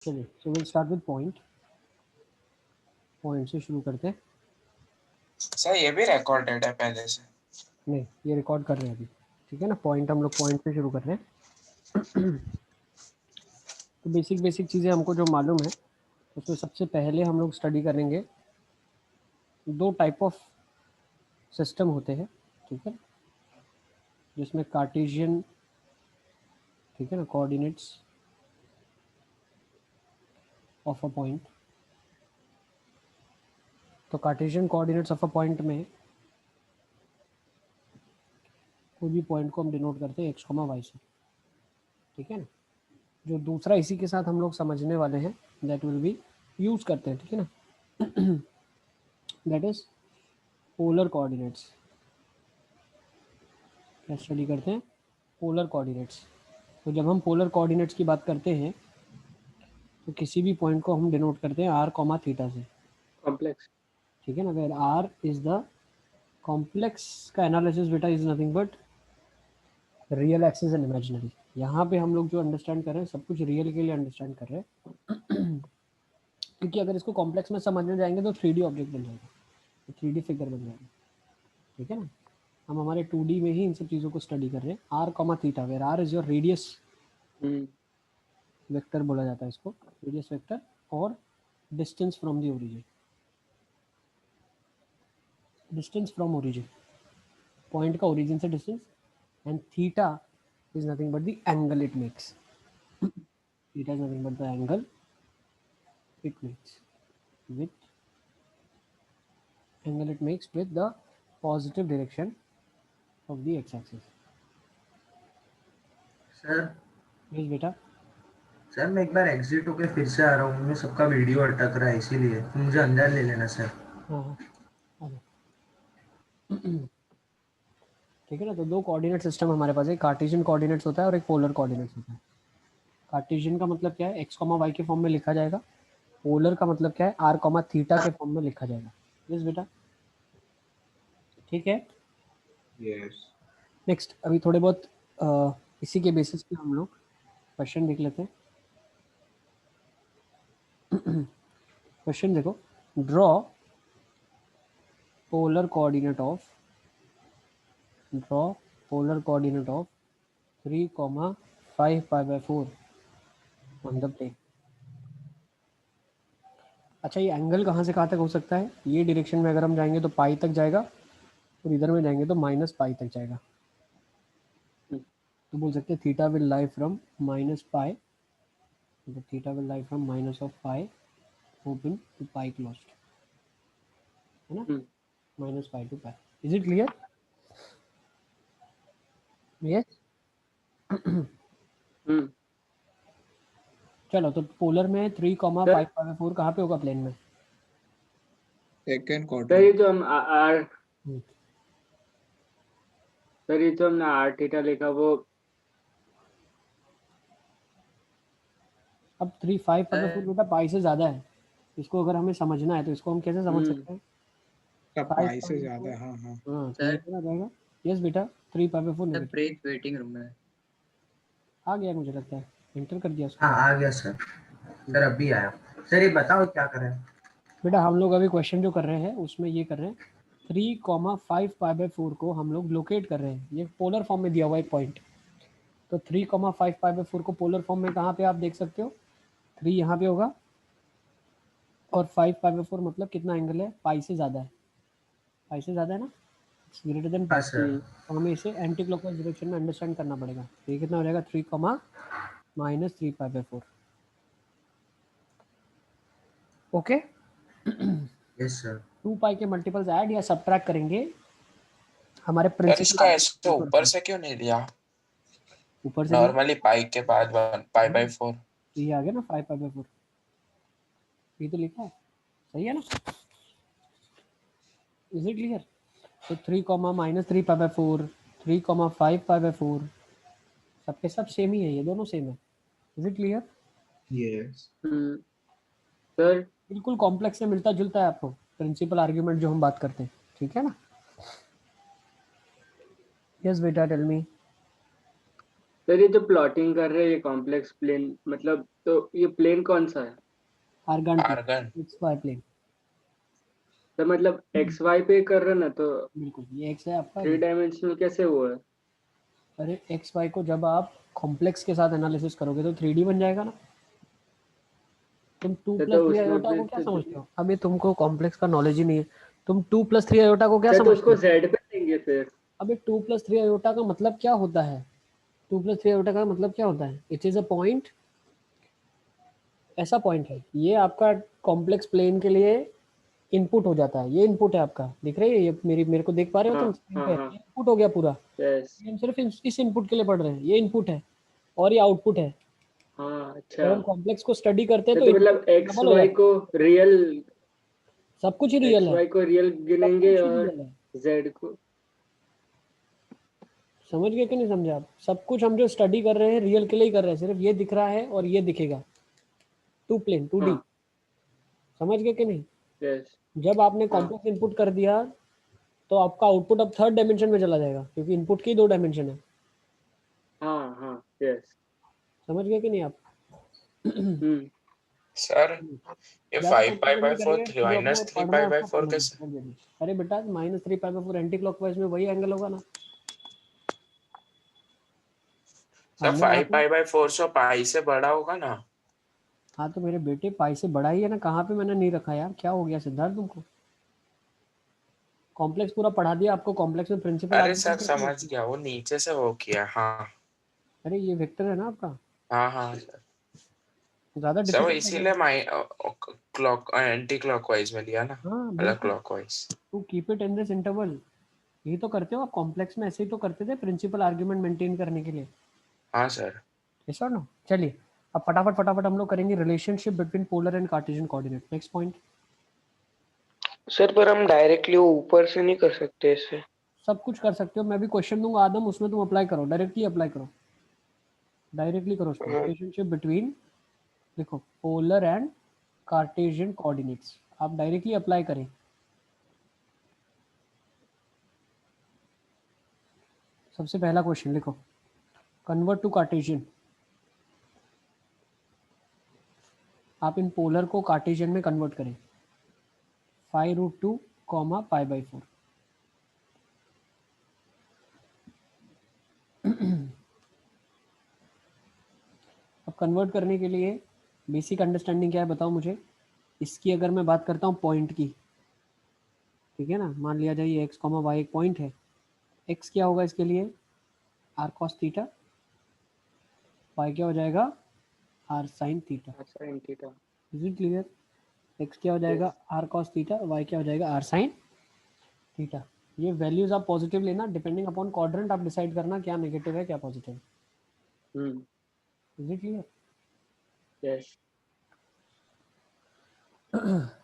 चलिए, so will start with point से शुरू करते हैं। सर ये भी रिकॉर्डेड है पहले से? नहीं, ये रिकॉर्ड कर रहे हैं अभी, ठीक है ना। हम लोग पॉइंट से शुरू कर रहे हैं। तो बेसिक चीज़ें हमको जो मालूम है उसमें सबसे पहले हम लोग स्टडी करेंगे, दो टाइप ऑफ सिस्टम होते हैं, ठीक है, जिसमें कार्टेशियन, ठीक है ना, कोऑर्डिनेट्स ऑफ अ पॉइंट। तो Cartesian coordinates of a point में कोई भी पॉइंट को हम डिनोट करते हैं एक्स, वाई से, ठीक है ना। जो दूसरा इसी के साथ हम लोग समझने वाले हैं, दैट विल बी यूज़ करते हैं, ठीक है ना, दैट इज पोलर कोऑर्डिनेट्स। क्या स्टडी करते हैं? Polar coordinates. तो जब हम पोलर कोऑर्डिनेट्स की बात करते हैं तो किसी भी पॉइंट को हम डिनोट करते हैं आर कॉमा थीटा से, कॉम्प्लेक्स, ठीक है ना। अगर आर इज द कॉम्प्लेक्स का एनालिसिस बेटा is nothing but real axis and imaginary. यहाँ पे हम लोग जो अंडरस्टैंड कर रहे हैं सब कुछ रियल के लिए अंडरस्टैंड कर रहे हैं, क्योंकि अगर इसको कॉम्प्लेक्स में समझने जाएंगे तो 3D ऑब्जेक्ट बन जाएगा, तो 3D फिगर बन जाएगा, ठीक है ना। हम हमारे 2D में ही इन सब चीज़ों को स्टडी कर रहे हैं। R comma theta, where R is your radius vector बोला जाता है इसको, रेडियस वेक्टर, और distance from the origin, distance from origin, point का ओरिजिन से distance, and theta is nothing but the angle it makes, theta is nothing but the angle it makes with the positive direction of the x-axis. Sir yes बेटा। Sir मैं एक बार exit होके फिर से आ रहा हूँ, मुझे सबका वीडियो अटक रहा है, इसीलिए तो मुझे अंदर ले लेना सर। हाँ, ठीक है ना। तो दो कोऑर्डिनेट सिस्टम हमारे पास है, कार्टेशियन कोऑर्डिनेट्स होता है और एक पोलर कोऑर्डिनेट्स होता है। कार्टेशियन का मतलब क्या है? एक्स कॉमा वाई के फॉर्म में लिखा जाएगा। पोलर का मतलब क्या है? आर कॉमा थीटा के फॉर्म में लिखा जाएगा। यस बेटा, ठीक है। यस। नेक्स्ट, अभी थोड़े बहुत इसी के बेसिस पे हम लोग क्वेश्चन देख लेते हैं। क्वेश्चन देखो, draw polar coordinate of 3, 5 pi by 4 on the plane. अच्छा, ये एंगल कहाँ से कहाँ तक हो सकता है? ये डायरेक्शन में अगर हम जाएंगे तो पाई तक जाएगा, और इधर में जाएंगे तो माइनस पाई तक जाएगा। तो बोल सकते हैं theta will lie from minus pi, theta will lie from minus of pi open to pi closed, है ना, minus pi to pi. Is it clear? Yes. चलो, तो पोलर में 3, 5 पाई बाय 4 कहाँ पे होगा प्लेन में? Second sir quadrant. ये जो हम आर सर ये जो हमने आर थीटा लिखा वो अब 3, 5 पाई बाय 4 बेटा पाई से ज़्यादा है। इसको अगर हमें समझना है तो इसको हम कैसे समझ सकते हैं? सब 5 पाई से पाई ज्यादा बाय है, हाँ हाँ। 4, हाँ, तो ये सर कितना जाएगा? यस बेटा, 3 पाई by 4 sir negative Preet waiting room में आ गया, मुझे लगता है एंटर कर दिया उसको। हाँ आ गया सर। सर अभी आया। सर ये बताओ क्या करें? बेटा हम लोग अभी क्वेश्चन जो कर रहे हैं उसमें ये कर रहे हैं, 3, 5 पाई बाय 4 को हम लोग लोकेट कर रहे हैं। ये पोलर फॉर्म में दिया हुआ है पॉइंट। तो 3, 5 पाई बाय 4 को पोलर फॉर्म में कहाँ पे आप देख सकते हो? 3 यहाँ पे होगा, और 5 पाई बाय 4 मतलब कितना एंगल है? पाई से ज़्यादा है, पाई से ज़्यादा है ना, इट्स ग्रेटर देन हाँ पाई। सर। तो हमें इसे एंटी क्लॉकवाइज डायरेक्शन में अंडरस्टैंड करना पड़ेगा। तो ये कितना हो जाएगा? 3, -3 पाई बाय 4। ओके। Yes sir. 2 पाई के मल्टीपल्स ऐड या सब्ट्रैक्ट करेंगे हमारे यार प्रिंसिपल इसका ऐसे ऊपर से क्यों नहीं दिया? ऊपर से दिया। नॉर्मली पाई के बाद पाई बाय 4। ये आ गया ना 5 पाई बाय 4, ये तो लिखा है, सही है ना? Is it clear? तो 3, -3 पाई बाय 4, 3, 5 पाई बाय 4, सबके सब सेम ही है, ये दोनों सेम है। Is it clear? Yes. Sir बिल्कुल कॉम्प्लेक्स से मिलता जुलता है आपको प्रिंसिपल आर्ग्यूमेंट जो हम बात करते हैं, ठीक है ना। यस बेटा, टेल मी। सर ये जो प्लॉटिंग कर रहे हैं ये कॉम्प्लेक्स प्लेन मतलब तो ये प्लेन कौन सा है? Argand plane, Argand. X Y plane. तो मतलब एक्स वाई पे कर रहे हैं ना, तो बिल्कुल, ये एक्स है आपका। 3 डायमेंशनल कैसे हुआ है? अरे एक्स वाई को जब आप कॉम्प्लेक्स के साथ एनालिसिस करोगे तो 3D बन जाएगा ना। तुम 2 तो प्लस थ्री उसमें आयोटा भी को क्या तो समझते हो? अभी तुमको कॉम्प्लेक्स का नॉलेज ही नहीं है। तुम 2 + 3 आयोटा को क्या सर तो समझते उसको हो? जेड पे देंगे फिर। अबे 2 + 3 आयोटा का मतलब क्या होता है? 2 + 3 आयोटा का मतलब क्या होता है? इट इज अ पॉइंट, ऐसा पॉइंट है ये आपका कॉम्प्लेक्स प्लेन के लिए इनपुट हो जाता है। ये इनपुट है आपका, दिख रही है ये मेरे को देख पा रहे हो हाँ तुम स्क्रीन हाँ पे? हाँ। ये इनपुट हो गया पूरा। यस। ये हम सिर्फ इस इनपुट के लिए पढ़ रहे हैं, ये इनपुट है और ये आउटपुट है। हाँ जब अच्छा। हम कॉम्प्लेक्स को स्टडी करते हैं तो तो इनपुट मतलब एक्स डबल हो वाई जाता है। को रियल सब कुछ ही रियल एक्स है, वाई को रियल सब गिनेंगे कुछ ही और रियल है। जेड को। समझ गए कि नहीं समझे आप? सब कुछ हम जो स्टडी कर रहे हैं रियल के लिए ही कर रहे हैं, सिर्फ ये दिख रहा है और ये दिखेगा 2D। हाँ। समझ गए कि नहीं? यस। जब आपने हाँ कॉम्प्लेक्स इनपुट कर दिया तो आपका आउटपुट अब 3rd डायमेंशन में चला जाएगा, क्योंकि इनपुट की 2 डायमेंशन है। हाँ हाँ। यस। समझ गए कि नहीं आप? हम्म। सर ये ज़्यादा 5 पाई प्रैक्टिकल बाय नहीं फोर करेंगे, थ्री जो अपने को माइनस थ्री पढ़ना पाई है बाय उसको फोर पढ़ने कैसे? दो। अरे बेटा -3π/4 एंटी क्लॉकवाइज में वही एंगल होगा ना। सर हमने यहाँ 5 पे, पाई बाय 4 सौ पाई से बड़ा होगा ना? हाँ तो मेरे बेटे पाई से बड़ा ही है ना। कहाँ पे मैंने नहीं रखा यार? क्या हो गया सिद्धार्थ तुमको? कॉम्प्लेक्स पूरा पढ़ा दिया आपको। कॉम्प्लेक्स में प्रिंसिपल अरे सर आर्गुमेंट कैसे समझ होती है? गया, वो नीचे से वो किया। हाँ अरे ये वेक्टर है ना आपका, हाँ हाँ सर। ज़्यादा सर वो डिफिकल्ट है क्या? इसीलिए माई क्लॉक एंटी क्लॉकवाइज में लिया ना, हाँ अलग बिल्कुल। Clockwise. To keep it in this interval, यही तो करते हो आप कॉम्प्लेक्स में। ऐसे ही तो करते थे प्रिंसिपल आर्ग्यूमेंट मेंटेन करने के लिए। हाँ सर। यस और नो? चलिए अब फटाफट हम लोग करेंगे relationship between polar and Cartesian coordinate. Next point. Sir पर हम डायरेक्टली ऊपर से नहीं कर सकते इसे। सब कुछ कर सकते हो, मैं भी क्वेश्चन दूंगा आदम, उसमें तुम अप्लाई करो, डायरेक्टली अप्लाई करो, डायरेक्टली करो उसको। हाँ, रिलेशनशिप बिटवीन, देखो पोलर एंड कार्टेशियन कोऑर्डिनेट्स, आप डायरेक्टली अप्लाई करें। सबसे पहला क्वेश्चन लिखो, कन्वर्ट टू कार्टेशियन। आप इन पोलर को कार्टेशियन में कन्वर्ट करें। 5√2, π/4। अब कन्वर्ट करने के लिए बेसिक अंडरस्टैंडिंग क्या है बताओ मुझे। इसकी अगर मैं बात करता हूँ पॉइंट की, ठीक है ना, मान लिया जाए ये x, y एक पॉइंट है। x क्या होगा इसके लिए? r cos theta. y क्या हो जाएगा? r sin theta. Sine theta. Is it clear? x क्या हो जाएगा? Yes. r cos theta, y क्या हो जाएगा? r sin theta. ये वैल्यूज आप पॉजिटिव लेना, डिपेंडिंग अपॉन क्वाड्रेंट आप डिसाइड करना क्या नेगेटिव है क्या पॉजिटिव है। Hmm. Is it clear? Yes.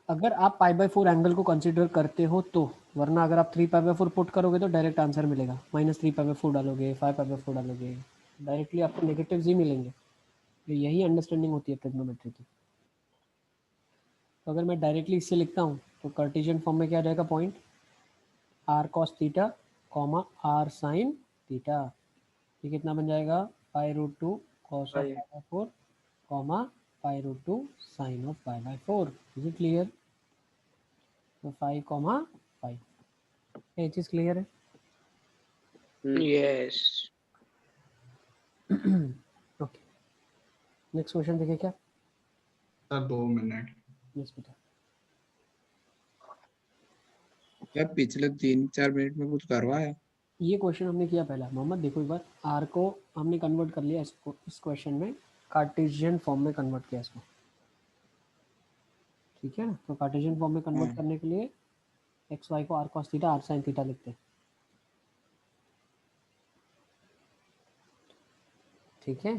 अगर आप π/4 एंगल को कंसीडर करते हो तो, वरना अगर आप 3π/4 पुट करोगे तो डायरेक्ट आंसर मिलेगा। -3π/4 डालोगे, 5π/4 डालोगे, डायरेक्टली आपको नेगेटिव्स ही मिलेंगे। तो यही अंडरस्टैंडिंग होती है ट्रिग्नोमेट्री की। तो अगर मैं डायरेक्टली इससे लिखता हूँ तो कार्टेशियन फॉर्म में क्या आ जाएगा? Point r cos theta, r sin theta. ये कितना बन जाएगा? π√2 cos of five. π/4, π√2 sin of π/4। Is it clear? तो 5, 5 ये चीज़ क्लियर है? यस ओके, नेक्स्ट क्वेश्चन देखिए क्या। Sir 2 minute. यस बेटा। यार पिछले 3-4 मिनट में कुछ करवाया? ये क्वेश्चन हमने किया पहला मोहम्मद, देखो एक बार। आर को हमने कन्वर्ट कर लिया इसको, इस क्वेश्चन में कार्टेशियन फॉर्म में कन्वर्ट किया इसको, ठीक है ना। तो कार्टेशियन फॉर्म में कन्वर्ट हाँ। करने के लिए एक्स वाई को r cos theta, r sin theta लिखते हैं, ठीक है।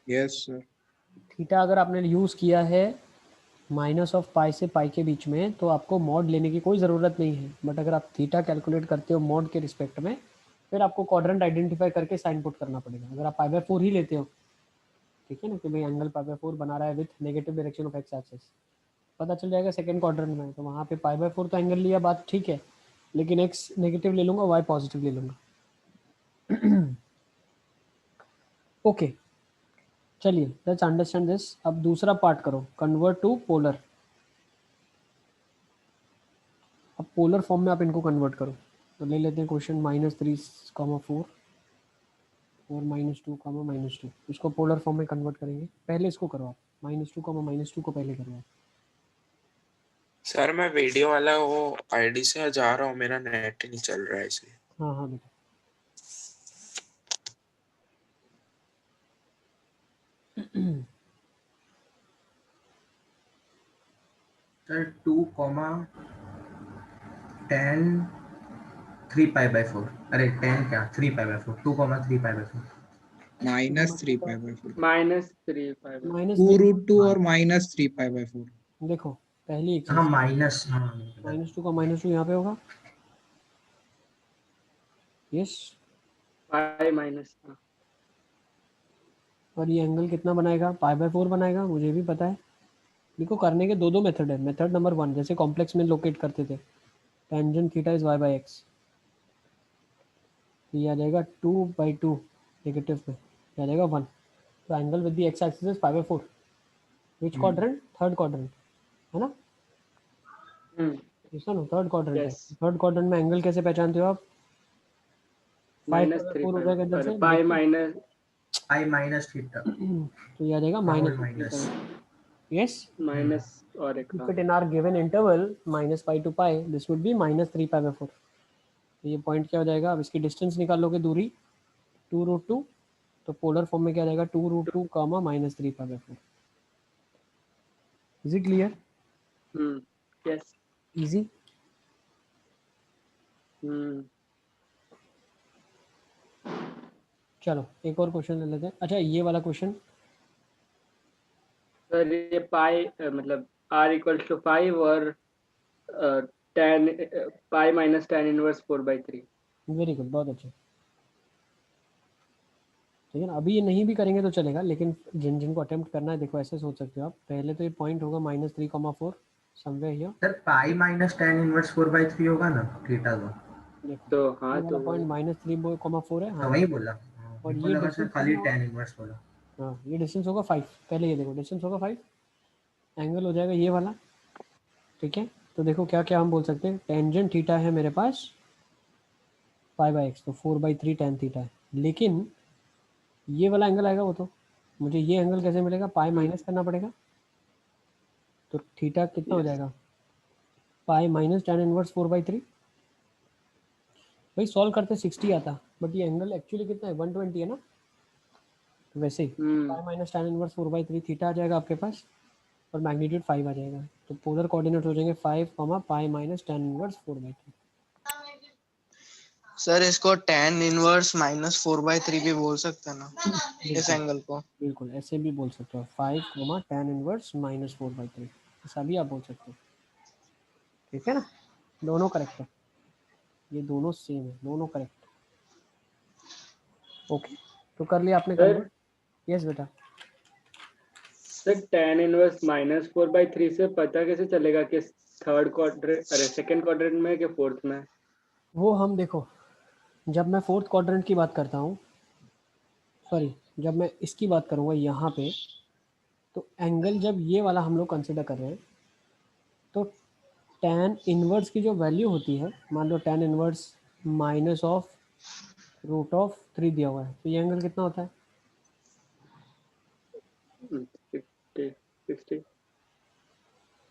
Yes sir. थीटा अगर आपने यूज़ किया है -π से π के बीच में तो आपको मॉड लेने की कोई ज़रूरत नहीं है। बट अगर आप थीटा कैलकुलेट करते हो मॉड के रिस्पेक्ट में, फिर आपको क्वाड्रेंट आइडेंटिफाई करके साइन पुट करना पड़ेगा। अगर आप π/4 ही लेते हो, ठीक है ना, कि भाई एंगल π/4 बना रहा है with negative direction of x axis, पता चल जाएगा सेकंड क्वाड्रेंट में, तो वहाँ पे π/4 तो एंगल लिया, बात ठीक है, लेकिन एक्स नेगेटिव ले लूँगा, वाई पॉजिटिव ले लूँगा। ओके चलिए लेट्स अंडरस्टैंड दिस। अब दूसरा पार्ट करो, कन्वर्ट टू पोलर। अब पोलर फॉर्म में आप इनको कन्वर्ट करो। तो ले लेते हैं क्वेश्चन -3, 4 और -2, -2 इसको पोलर फॉर्म में कन्वर्ट करेंगे। पहले इसको करो आप, -2, -2 को पहले करो आप। सर मैं वीडियो वाला वो आईडी से जा रहा हूँ, मेरा नेट ही नहीं चल रहा है इसलिए। हाँ हाँ बेटा। सर 2, 10, 3π/4। अरे 10 क्या 3π/4, 2, 3π/4। -3π/4 -3π/4 -3 2√2 और -3π/4 देखो पहली एक हाँ चीज, माइनस, हाँ -2 का -2 यहाँ पे होगा। यस। Pi minus. और ये एंगल कितना बनाएगा? π/4 बनाएगा, मुझे भी पता है। देखो करने के दो मेथड है। मेथड नंबर 1 जैसे कॉम्प्लेक्स में लोकेट करते थे, टेंजेंट थीटा इज y/x, ये आ जाएगा 2/2 नेगेटिव में, ये आ जाएगा 1। तो angle with the x axis is π/4। Which quadrant? Third quadrant है ना, इसका ना थर्ड क्वाड्रेंट है। Yes. थर्ड क्वाड्रेंट में एंगल कैसे पहचानते हो आप? 5/4 हो जाएगा इधर से, पाई लेकिन माइनस π-θ। तो ये आ जाएगा whole minus. Minus. Yes, minus और एक keep it in our given interval -π to π, this would be -3π/4। तो ये पॉइंट क्या हो जाएगा? अब इसकी डिस्टेंस निकाल लोगे, दूरी 2√2, तो पोलर फॉर्म में क्या जाएगा? 2√2, -3π/4। Is it clear? Yes. Easy. चलो एक और क्वेश्चन ले लेते हैं। अच्छा ये वाला क्वेश्चन, सर ये पाई मतलब r इक्वल्स टू 5 और tan पाई minus tan inverse 4/3। Very good, बहुत अच्छे। ठीक है ना, अभी ये नहीं भी करेंगे तो चलेगा, लेकिन जिनको अटेम्प्ट करना है, देखो ऐसे सोच सकते हो आप। पहले तो ये पॉइंट होगा -3,4 somewhere here. Sir pi minus tan inverse 4/3 होगा ना थीटा तो। देखो तो ये हाँ, वाला तो पॉइंट -3,4 है, तो हाँ। वही बोला। और मेरे को ये लगा सर डिस्टेंस खाली कितना? tan इनवर्स बोला। हाँ ये डिस्टेंस होगा 5। पहले ये देखो डिस्टेंस होगा 5, एंगल हो जाएगा ये वाला। ठीक है, तो देखो क्या क्या हम बोल सकते हैं। टेंजेंट थीटा है मेरे पास π/x, तो 4/3 tan थीटा है। लेकिन ये वाला एंगल आएगा, वो तो मुझे ये एंगल कैसे मिलेगा? पाई माइनस करना पड़ेगा। तो थीटा कितना हो जाएगा? पाई माइनस tan इनवर्स 4/3। भाई सॉल्व करते 60 आता, बट ये एंगल एक्चुअली कितना है? 120 है ना। तो वैसे ही pi minus tan inverse 4/3 theta आ जाएगा आपके पास, और मैग्नीट्यूड 5 आ जाएगा। तो पोलर कोऑर्डिनेट हो जाएंगे 5, पाई माइनस tan इनवर्स 4/3। सर इसको tan इनवर्स -4/3 भी बोल सकते हैं ना इस एंगल को? बिल्कुल ऐसे भी बोल सकते हो, 5, tan इनवर्स -4/3, ऐसा भी आप बोल सकते हो। ठीक है ना, दोनों करेक्ट है, ये दोनों सेम है, दोनों करेक्ट। ओके, तो कर लिया आपने कन्वर्ट? यस बेटा। सर tan इनवर्स -4/3 से पता कैसे चलेगा कि थर्ड क्वाड्रेंट, अरे सेकंड क्वाड्रेंट में कि फोर्थ में? वो हम देखो, जब मैं फोर्थ क्वाड्रेंट की बात करता हूँ, सॉरी जब मैं इसकी बात करूँगा यहाँ पे, तो एंगल जब ये वाला हम लोग कंसिडर कर रहे हैं, तो tan इनवर्स की जो वैल्यू होती है, मान लो tan इनवर्स -√3 दिया हुआ है, तो ये एंगल कितना होता है?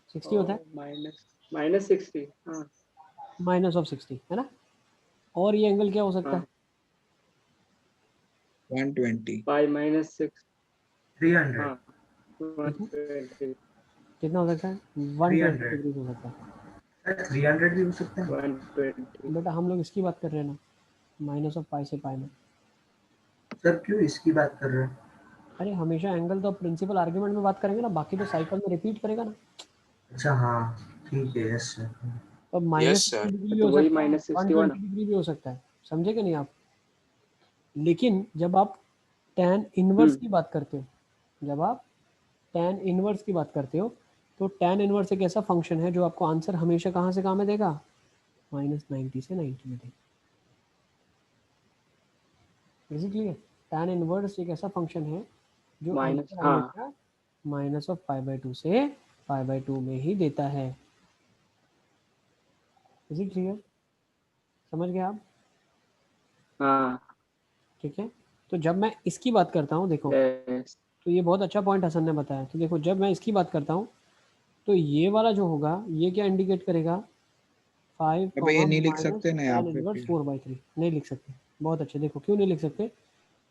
60 होता है, -60। हाँ, -60 है ना। और ये एंगल क्या हो सकता है? 120 पाई -6। 300। हाँ, 120। कितना हो सकता है? 120 डिग्री हो सकता है। सर 300 भी हो सकता है। 120। बेटा हम लोग इसकी बात कर रहे हैं ना, -π से π में। सर क्यों इसकी बात कर रहे हैं? अरे हमेशा एंगल तो प्रिंसिपल आर्ग्यूमेंट में बात करेंगे ना, बाकी तो साइकिल में रिपीट करेगा ना। अच्छा हाँ ठीक है, यस सर। तो यस -60 सर। डिग्री भी तो हो वही सकता है, -61। 120 डिग्री भी हो सकता है, समझे कि नहीं आप? लेकिन जब आप tan इनवर्स की बात करते हो, जब आप tan इनवर्स की बात करते हो, तो tan इनवर्स एक ऐसा फंक्शन है जो आपको आंसर हमेशा कहाँ से कहाँ में देगा? -90 से 90 में देगा। बेसिकली tan इनवर्स एक ऐसा फंक्शन है जो माइनस, आंसर हाँ हमेशा माइनस ऑफ पाई बाई 2 से पाई बाई 2 में ही देता है। Is it clear? समझ गए आप? हाँ ठीक है, तो जब मैं इसकी बात करता हूँ, देखो यस तो ये बहुत अच्छा पॉइंट हसन ने बताया। तो देखो जब मैं इसकी बात करता हूँ तो ये वाला जो होगा ये क्या इंडिकेट करेगा, 5 अब ये नहीं लिख माइनस सकते ना यहाँ tan पे इनवर्स फिर। 4/3 नहीं लिख सकते। बहुत अच्छे, देखो क्यों नहीं लिख सकते,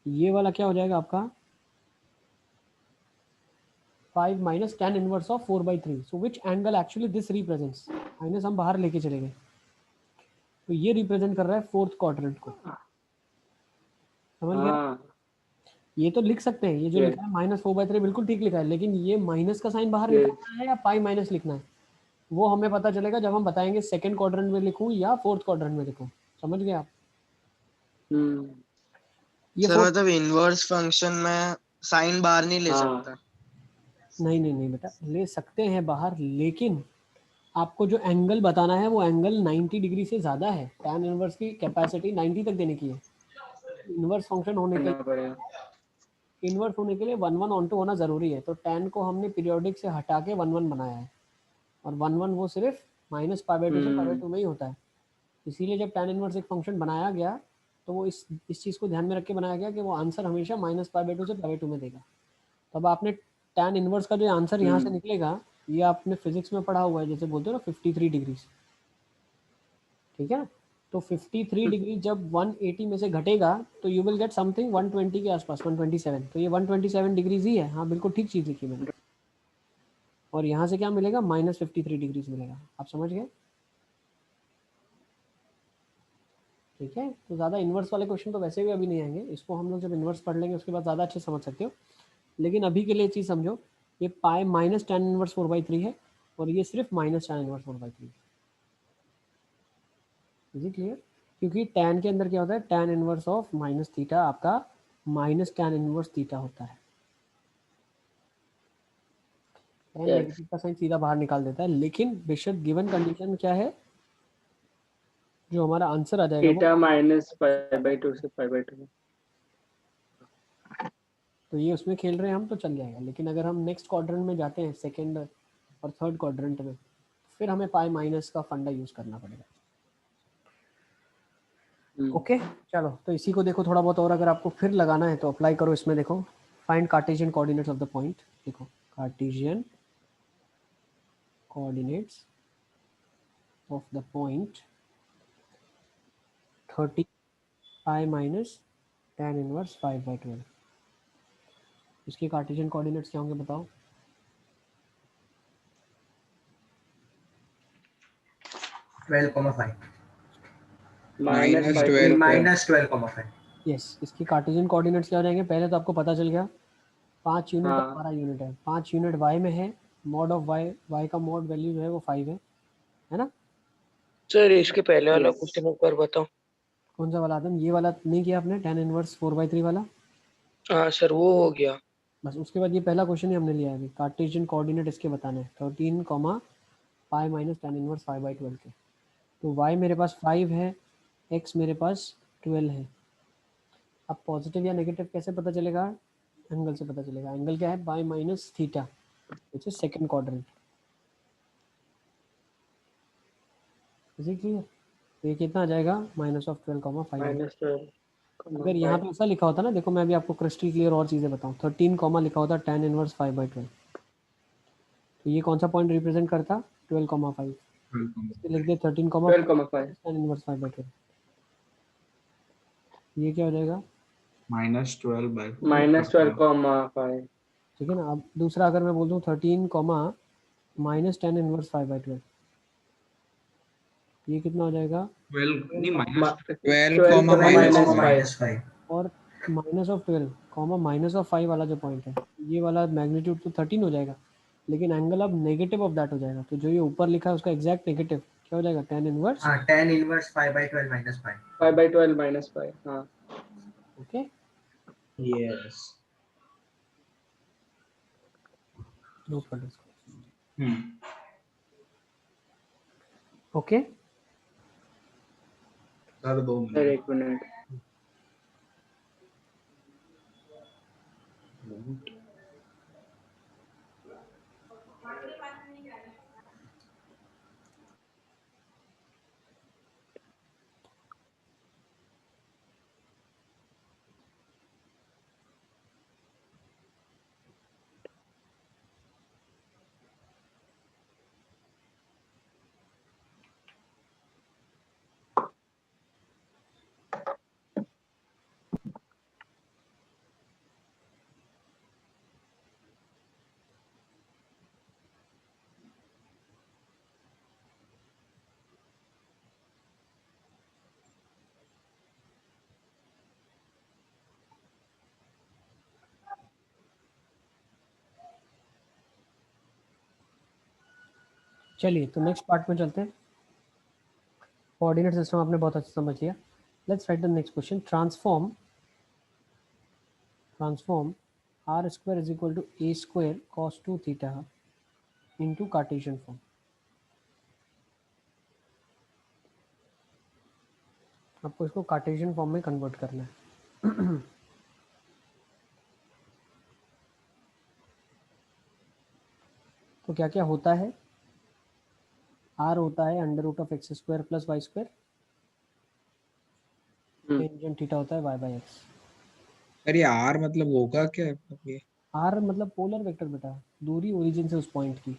ये वाला क्या हो जाएगा आपका 5 minus tan inverse of 4/3, so which angle actually this represents, minus हम बाहर लेके चले गए, तो ये रिप्रेजेंट कर रहा है फोर्थ क्वाड्रेंट को। समझ गया? हाँ ये तो लिख सकते हैं, ये जो यस लिखा है -4/3 बिल्कुल ठीक लिखा है, लेकिन ये माइनस का साइन बाहर यस निकालना है या पाई माइनस लिखना है, वो हमें पता चलेगा जब हम बताएंगे सेकंड क्वाड्रेंट में लिखूं या फोर्थ क्वाड्रेंट में लिखूं। समझ गए आप? ये सर फोर्थ, मतलब इनवर्स फंक्शन में साइन बाहर नहीं ले हाँ सकता। नहीं बेटा, ले सकते हैं बाहर, लेकिन आपको जो एंगल बताना है वो एंगल 90 डिग्री से ज़्यादा है। tan इनवर्स की कैपेसिटी 90 तक देने की है। इनवर्स फंक्शन होने के करना पड़ेगा। इनवर्स होने के लिए 1 1 ऑन होना ज़रूरी है, तो tan को हमने पीरियोडिक से हटा के 1 1 बनाया है, और 1 1 वो सिर्फ -π/2 से π/2 में ही होता है। इसीलिए जब tan इनवर्स एक फंक्शन बनाया गया तो वो इस चीज़ को ध्यान में रख के बनाया गया कि वो आंसर हमेशा -π/2 से π/2 में देगा। तो अब आपने tan इनवर्स का जो आंसर यहाँ से निकलेगा, ये आपने फिजिक्स में पढ़ा हुआ है, जैसे बोलते हो ना 53 डिग्री, ठीक है ना? तो 53 डिग्री जब 180 में से घटेगा तो यू विल गेट समथिंग 120 के आसपास, 127, तो ये 127 डिग्रीज ही है। हाँ बिल्कुल ठीक चीज़ लिखी मैंने। और यहाँ से क्या मिलेगा, -53 डिग्रीज मिलेगा। आप समझ गए? ठीक है, तो ज़्यादा इन्वर्स वाले क्वेश्चन तो वैसे भी अभी नहीं आएंगे, इसको हम लोग जब इन्वर्स पढ़ लेंगे उसके बाद ज़्यादा अच्छे समझ सकते हो। लेकिन अभी के लिए चीज़ समझो, ये पाई माइनस tan इनवर्स 4/3 है और ये सिर्फ माइनस tan इनवर्स 4/3 है। Is it clear? क्योंकि tan के अंदर क्या होता है, tan inverse of minus theta आपका माइनस tan इनवर्स थीटा होता है। tan यस नेगेटिव का साइन सीधा बाहर निकाल देता है, लेकिन बेशक गिवन कंडीशन क्या है, जो हमारा आंसर आ जाएगा वो, थीटा -π/2 से π/2 तो ये उसमें खेल रहे हैं हम तो चल जाएगा। लेकिन अगर हम नेक्स्ट क्वाड्रेंट में जाते हैं, सेकेंड और थर्ड क्वाड्रेंट में, फिर हमें पाई माइनस का फंडा यूज़ करना पड़ेगा। ओके चलो, तो इसी को देखो थोड़ा बहुत, और अगर आपको फिर लगाना है तो अप्लाई करो इसमें। देखो find Cartesian coordinates of the point. देखो Cartesian coordinates of the point 30 pi minus tan inverse 5/12। इसके कार्टेशियन कोऑर्डिनेट्स क्या होंगे बताओ? -12,5 -12 -12,5 यस, इसकी कार्टेशियन कोऑर्डिनेट्स क्या हो जाएंगे? पहले तो आपको पता चल गया 5 यूनिट और हाँ 12 यूनिट है। 5 यूनिट y में है, मॉड ऑफ y का मॉड वैल्यू जो है वो 5 है ना? सर इसके पहले वाला यस क्वेश्चन एक बार बताओ। कौन सा वाला आदम? ये वाला नहीं किया आपने, tan इनवर्स 4/3 वाला? हाँ सर वो हो गया। बस उसके बाद ये पहला क्वेश्चन ही हमने लिया है अभी, कार्टेशियन कोऑर्डिनेट इसके बताने हैं 13, पाई माइनस tan इनवर्स 5/12 के। तो y मेरे पास 5 है, x मेरे पास 12 है। अब पॉजिटिव या नेगेटिव कैसे पता चलेगा? एंगल से पता चलेगा। एंगल क्या है? Pi minus theta, which is second quadrant. इसी क्लियर? तो ये कितना आ जाएगा, -12,5। -12 अगर यहाँ पे ऐसा लिखा होता ना, देखो मैं अभी आपको क्रिस्टल क्लियर और चीज़ें बताऊँ, 13 कॉमा लिखा होता tan इनवर्स 5/12, तो ये कौन सा पॉइंट रिप्रेजेंट करता? 12,5। लिख दे 13,5 12,5 tan इनवर्स 5/12। ये क्या हो जाएगा? -12,5 ठीक है ना? अब दूसरा अगर मैं बोल दूँ 13, माइनस tan इनवर्स 5/12, ये कितना हो जाएगा? 12, 12,-5 -5 और माइनस ऑफ 12, माइनस ऑफ 5 वाला जो पॉइंट है, ये वाला मैग्नीट्यूड तो 13 हो जाएगा, लेकिन एंगल अब नेगेटिव ऑफ दैट हो जाएगा। तो जो ये ऊपर लिखा है उसका एग्जैक्ट नेगेटिव क्या हो जाएगा? tan inverse. हाँ tan इनवर्स 5/12 -5 5/12 -5 हाँ ओके, यस नोट कर लो इसको। ओके सर 1 मिनट चलिए तो नेक्स्ट पार्ट में चलते हैं। कोऑर्डिनेट सिस्टम आपने बहुत अच्छा समझ लिया। Let's write the next question. Transform r square is equal to a square cos 2 theta into Cartesian form। आपको इसको कार्टेशियन फॉर्म में कन्वर्ट करना है। तो क्या क्या होता है? r होता है under root of X square plus Y square, tangent theta होता है y बाई एक्स। अरे यार मतलब होगा क्या ये? r मतलब पोलर वेक्टर बेटा, दूरी ओरिजिन से उस पॉइंट की।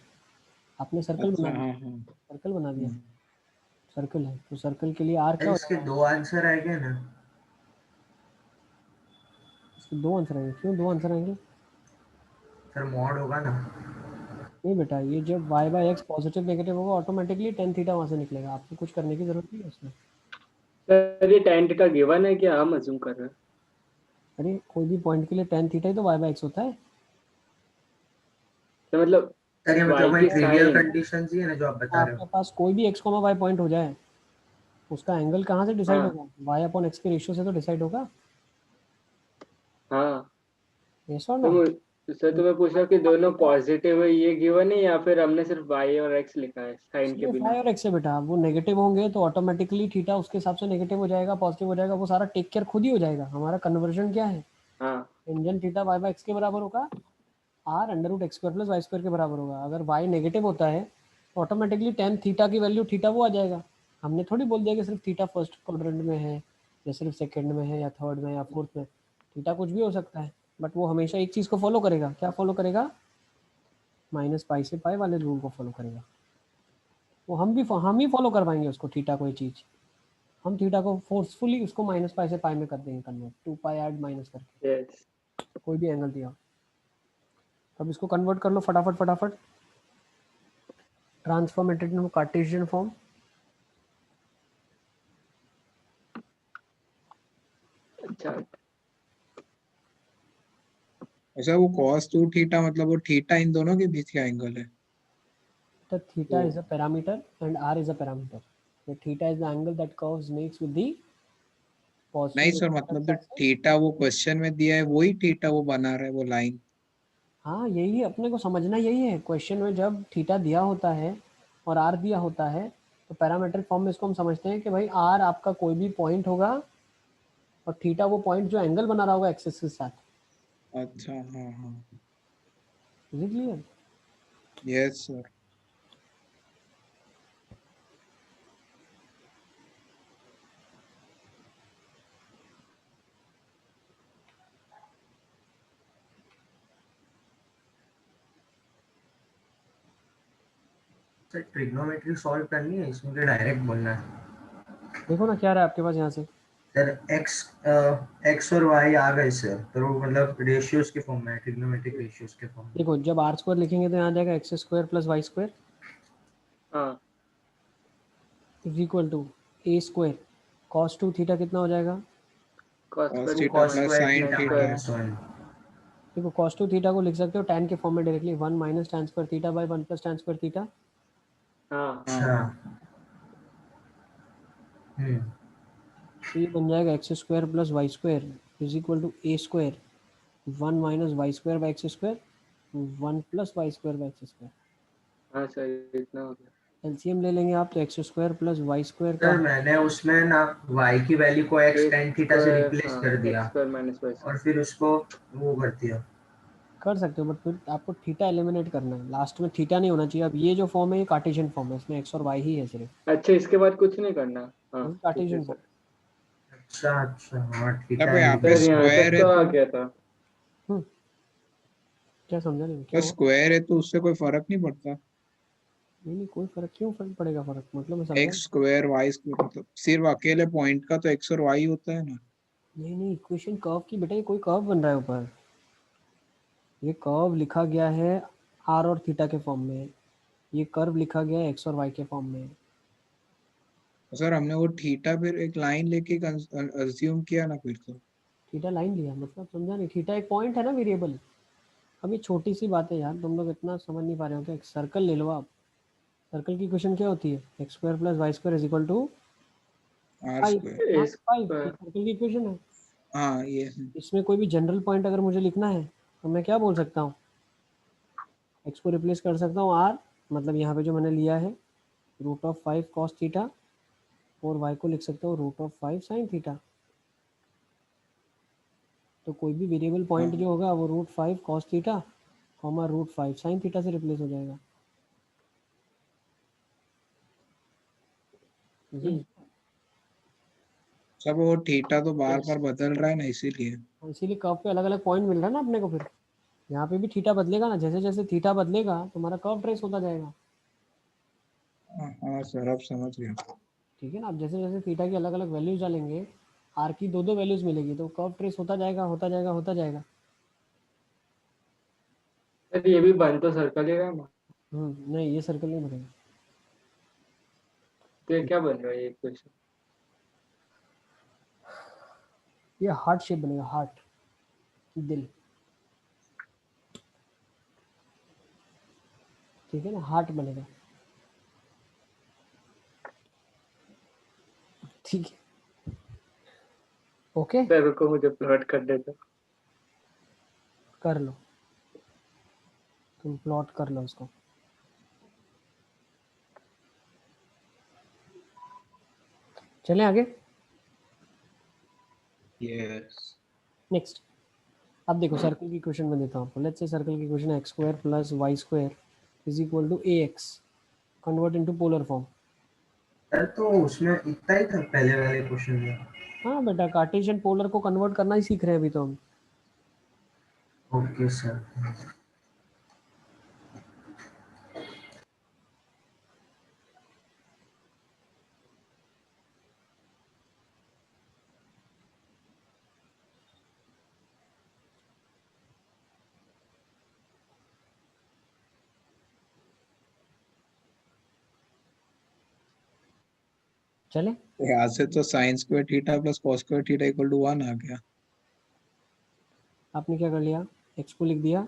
आपने सर्कल अच्छा, बना दिया, हाँ। सर्कल बना दिया, सर्कल है तो सर्कल के लिए r क्या हो इसके जाएगा? 2 आंसर आएंगे ना? इसके 2 आंसर आएंगे। क्यों 2 आंसर आएंगे? सर मॉड होगा ना? नहीं बेटा, ये जब y by x positive negative होगा ऑटोमेटिकली टेन थीटा वहाँ से निकलेगा, आपको कुछ करने की जरूरत नहीं है उसमें। सर ये tan थीटा गिवन है क्या, हम अज्यूम कर रहे हैं? अरे कोई भी पॉइंट के लिए टेन थीटा ही तो y बाई एक्स होता है। तो मतलब सर ये मतलब y वही की ट्रिवियल साइन कंडीशंस ही है ना जो आप बता रहे आपके हो? पास कोई भी x, y पॉइंट हो जाए, उसका एंगल कहाँ से डिसाइड हाँ होगा? y अपॉन x के रेशियो से तो डिसाइड होगा। हाँ। यस और तो नो? सर तो मैं पूछ रहा हूँ कि दोनों पॉजिटिव है ये गिवन है, या फिर हमने सिर्फ y और x लिखा है साइन के सिर्फ y बिना? और x है बेटा, वो नेगेटिव होंगे तो ऑटोमेटिकली थीटा उसके हिसाब से नेगेटिव हो जाएगा, पॉजिटिव हो जाएगा, वो सारा टेक केयर खुद ही हो जाएगा। हमारा कन्वर्जन क्या है? हाँ tangent theta y by X के बराबर होगा, r under root X square plus Y square के बराबर होगा। अगर y नेगेटिव होता है तो ऑटोमेटिकली टेन थीटा की वैल्यू थीटा वो आ जाएगा। हमने थोड़ी बोल दिया कि सिर्फ थीटा फर्स्ट क्वाड्रेंट में है या सिर्फ सेकंड में है या थर्ड में या फोर्थ में। थीटा कुछ भी हो सकता है, बट वो हमेशा एक चीज़ को फॉलो करेगा। क्या फॉलो करेगा? माइनस पाई से पाई वाले रूल को फॉलो करेगा। वो हम ही फॉलो करवाएंगे उसको, थीटा को ये चीज़। हम थीटा को फोर्सफुली उसको माइनस पाई से पाई में कर देंगे कन्वर्ट, 2 पाई ऐड माइनस करके, यस। कोई भी एंगल दिया। अब इसको कन्वर्ट कर लो फटाफट फटाफट। ट्रांसफॉर्मेटेड इनटू कार्टेशियन फॉर्म। अच्छा अच्छा वो cos 2 थीटा मतलब वो थीटा इन दोनों के बीच का एंगल है? The theta is a parameter and r is a parameter. The theta is the angle that curves makes with the नहीं positive सर, x मतलब जो axis। थीटा वो क्वेश्चन में दिया है वही थीटा वो बना रहा है वो लाइन। हाँ यही अपने को समझना, यही है क्वेश्चन में। जब थीटा दिया होता है और r दिया होता है तो पैरामीट्रिक फॉर्म में इसको हम समझते हैं कि भाई r आपका कोई भी पॉइंट होगा और थीटा वो पॉइंट जो एंगल बना रहा होगा एक्सिस के साथ। अच्छा, हाँ। Is it clear? Yes sir. Sir trigonometry solve करनी है इसमें क्या डायरेक्ट बोलना है? देखो ना क्या रहा है आपके पास यहाँ से। सर एक्स और वाई आ गए सर, तो वो मतलब रेशियोज के फॉर्म में है, ट्रिग्नोमेट्रिक रेशियोज के फॉर्म में। देखो जब r स्क्वायर लिखेंगे तो यहाँ आ जाएगा x square plus Y square हाँ is equal to A square cos 2 theta कितना हो जाएगा? cos cos square थीटा theta plus minus sin tan theta. square। 1 देखो cos 2 थीटा को लिख सकते हो tan के फॉर्म में directly, 1 minus tan square theta by 1 plus tan square theta. हाँ अच्छा। तो ये बन जाएगा x square plus Y square is equal to A square 1 minus Y square by X square 1 plus Y square by X square. हाँ sir इतना हो गया। एलसीएम ले लेंगे आप तो X square plus Y square का सर मैंने उसमें ना y की वैल्यू को x ए tan थीटा से स्क्वायर, रिप्लेस हाँ कर एक्स दिया स्क्वायर माइनस वाई और स्क्वायर। फिर उसको वो कर दिया। कर सकते हो, बट फिर आपको थीटा एलिमिनेट करना है, लास्ट में थीटा नहीं होना चाहिए। अब ये जो फॉर्म है ये कार्टेशियन फॉर्म है, इसमें एक्स और वाई ही है सिर्फ, अच्छा इसके बाद कुछ नहीं करना। हाँ ये ठीक है कार्टेशियन सर। फॉर्म। अच्छा हाँ ठीक अब है। यहाँ पे सर यहाँ स्क्वायर तक है तो आ तो गया था। क्या समझा नहीं, क्या हुआ? स्क्वायर है तो उससे कोई फर्क नहीं पड़ता। नहीं नहीं, कोई फर्क क्यों फर्क पड़ेगा, फर्क मतलब मैं समझा एक्स स्क्वायर वाई स्क्वायर मतलब सिर्फ अकेले पॉइंट का तो एक्स और वाई होता है ना। नहीं नहीं, इक्वेशन कर्व की बेटा, ये कोई कर्व बन रहा है ऊपर, ये कर्व लिखा गया है आर और थीटा के फॉर्म में, ये कर्व लिखा गया है एक्स और वाई के फॉर्म में। सर हमने वो थीटा फिर एक लाइन लेके अज्यूम किया ना फिर तो। थीटा लाइन लिया मतलब समझा नहीं, थीटा एक पॉइंट है ना, वेरिएबल। अब ये छोटी सी बात है यार, तुम लोग इतना समझ नहीं पा रहे हो क्या? एक सर्कल ले लो आप, सर्कल की इक्वेशन क्या होती है? X square plus Y square is equal to R five. Square. हाँ इस 5, ये सर्कल की इक्वेशन है। हाँ ये इसमें कोई भी जनरल पॉइंट अगर मुझे लिखना है तो मैं क्या बोल सकता हूँ? एक्स को रिप्लेस कर सकता हूँ आर, मतलब यहाँ पे जो मैंने लिया है √5 cos थीटा, और वाई को लिख सकता हूँ √5 sin थीटा। तो कोई भी वेरिएबल पॉइंट जो होगा वो √5 cos theta comma √5 sin theta से रिप्लेस हो जाएगा। ये सब वो थीटा तो बार बार बदल रहा है ना इसीलिए। इसीलिए कर्व पे अलग अलग पॉइंट मिल रहा है ना अपने को। फिर यहाँ पे भी थीटा बदलेगा ना, जैसे जैसे थीटा बदलेगा तुम्हारा कर्व ट्रेस होता जाएगा। हाँ सर अब समझ गया। ठीक है ना, अब जैसे जैसे थीटा की अलग अलग वैल्यूज डालेंगे, आर की दो दो वैल्यूज मिलेगी, तो कर्व ट्रेस होता जाएगा होता जाएगा होता जाएगा। सर ये भी बन तो सर्कल ही रहा है ना। नहीं ये सर्कल नहीं बनेगा। तो ये क्या बन रहा है ये क्वेश्चन? ये हार्ट शेप बनेगा, हार्ट, दिल। ठीक है ना, हार्ट बनेगा। ठीक है, ओके सर रुको मुझे प्लॉट कर देता। कर लो, तुम प्लॉट कर लो उसको। चलें आगे। यस। नेक्स्ट, अब देखो सर्कल की क्वेश्चन में देता हूँ आपको। लेट्स से सर्कल की क्वेश्चन है X square plus Y square is equal to A X, convert into polar form. Sir तो उसमें इतना ही था पहले वाले क्वेश्चन में। हाँ बेटा, कार्टेशियन पोलर को कन्वर्ट करना ही सीख रहे हैं अभी तो हम। Okay sir. चले, यहाँ से तो sine square theta plus cos square theta equal to 1 आ गया। आपने क्या कर लिया, एक्स को लिख दिया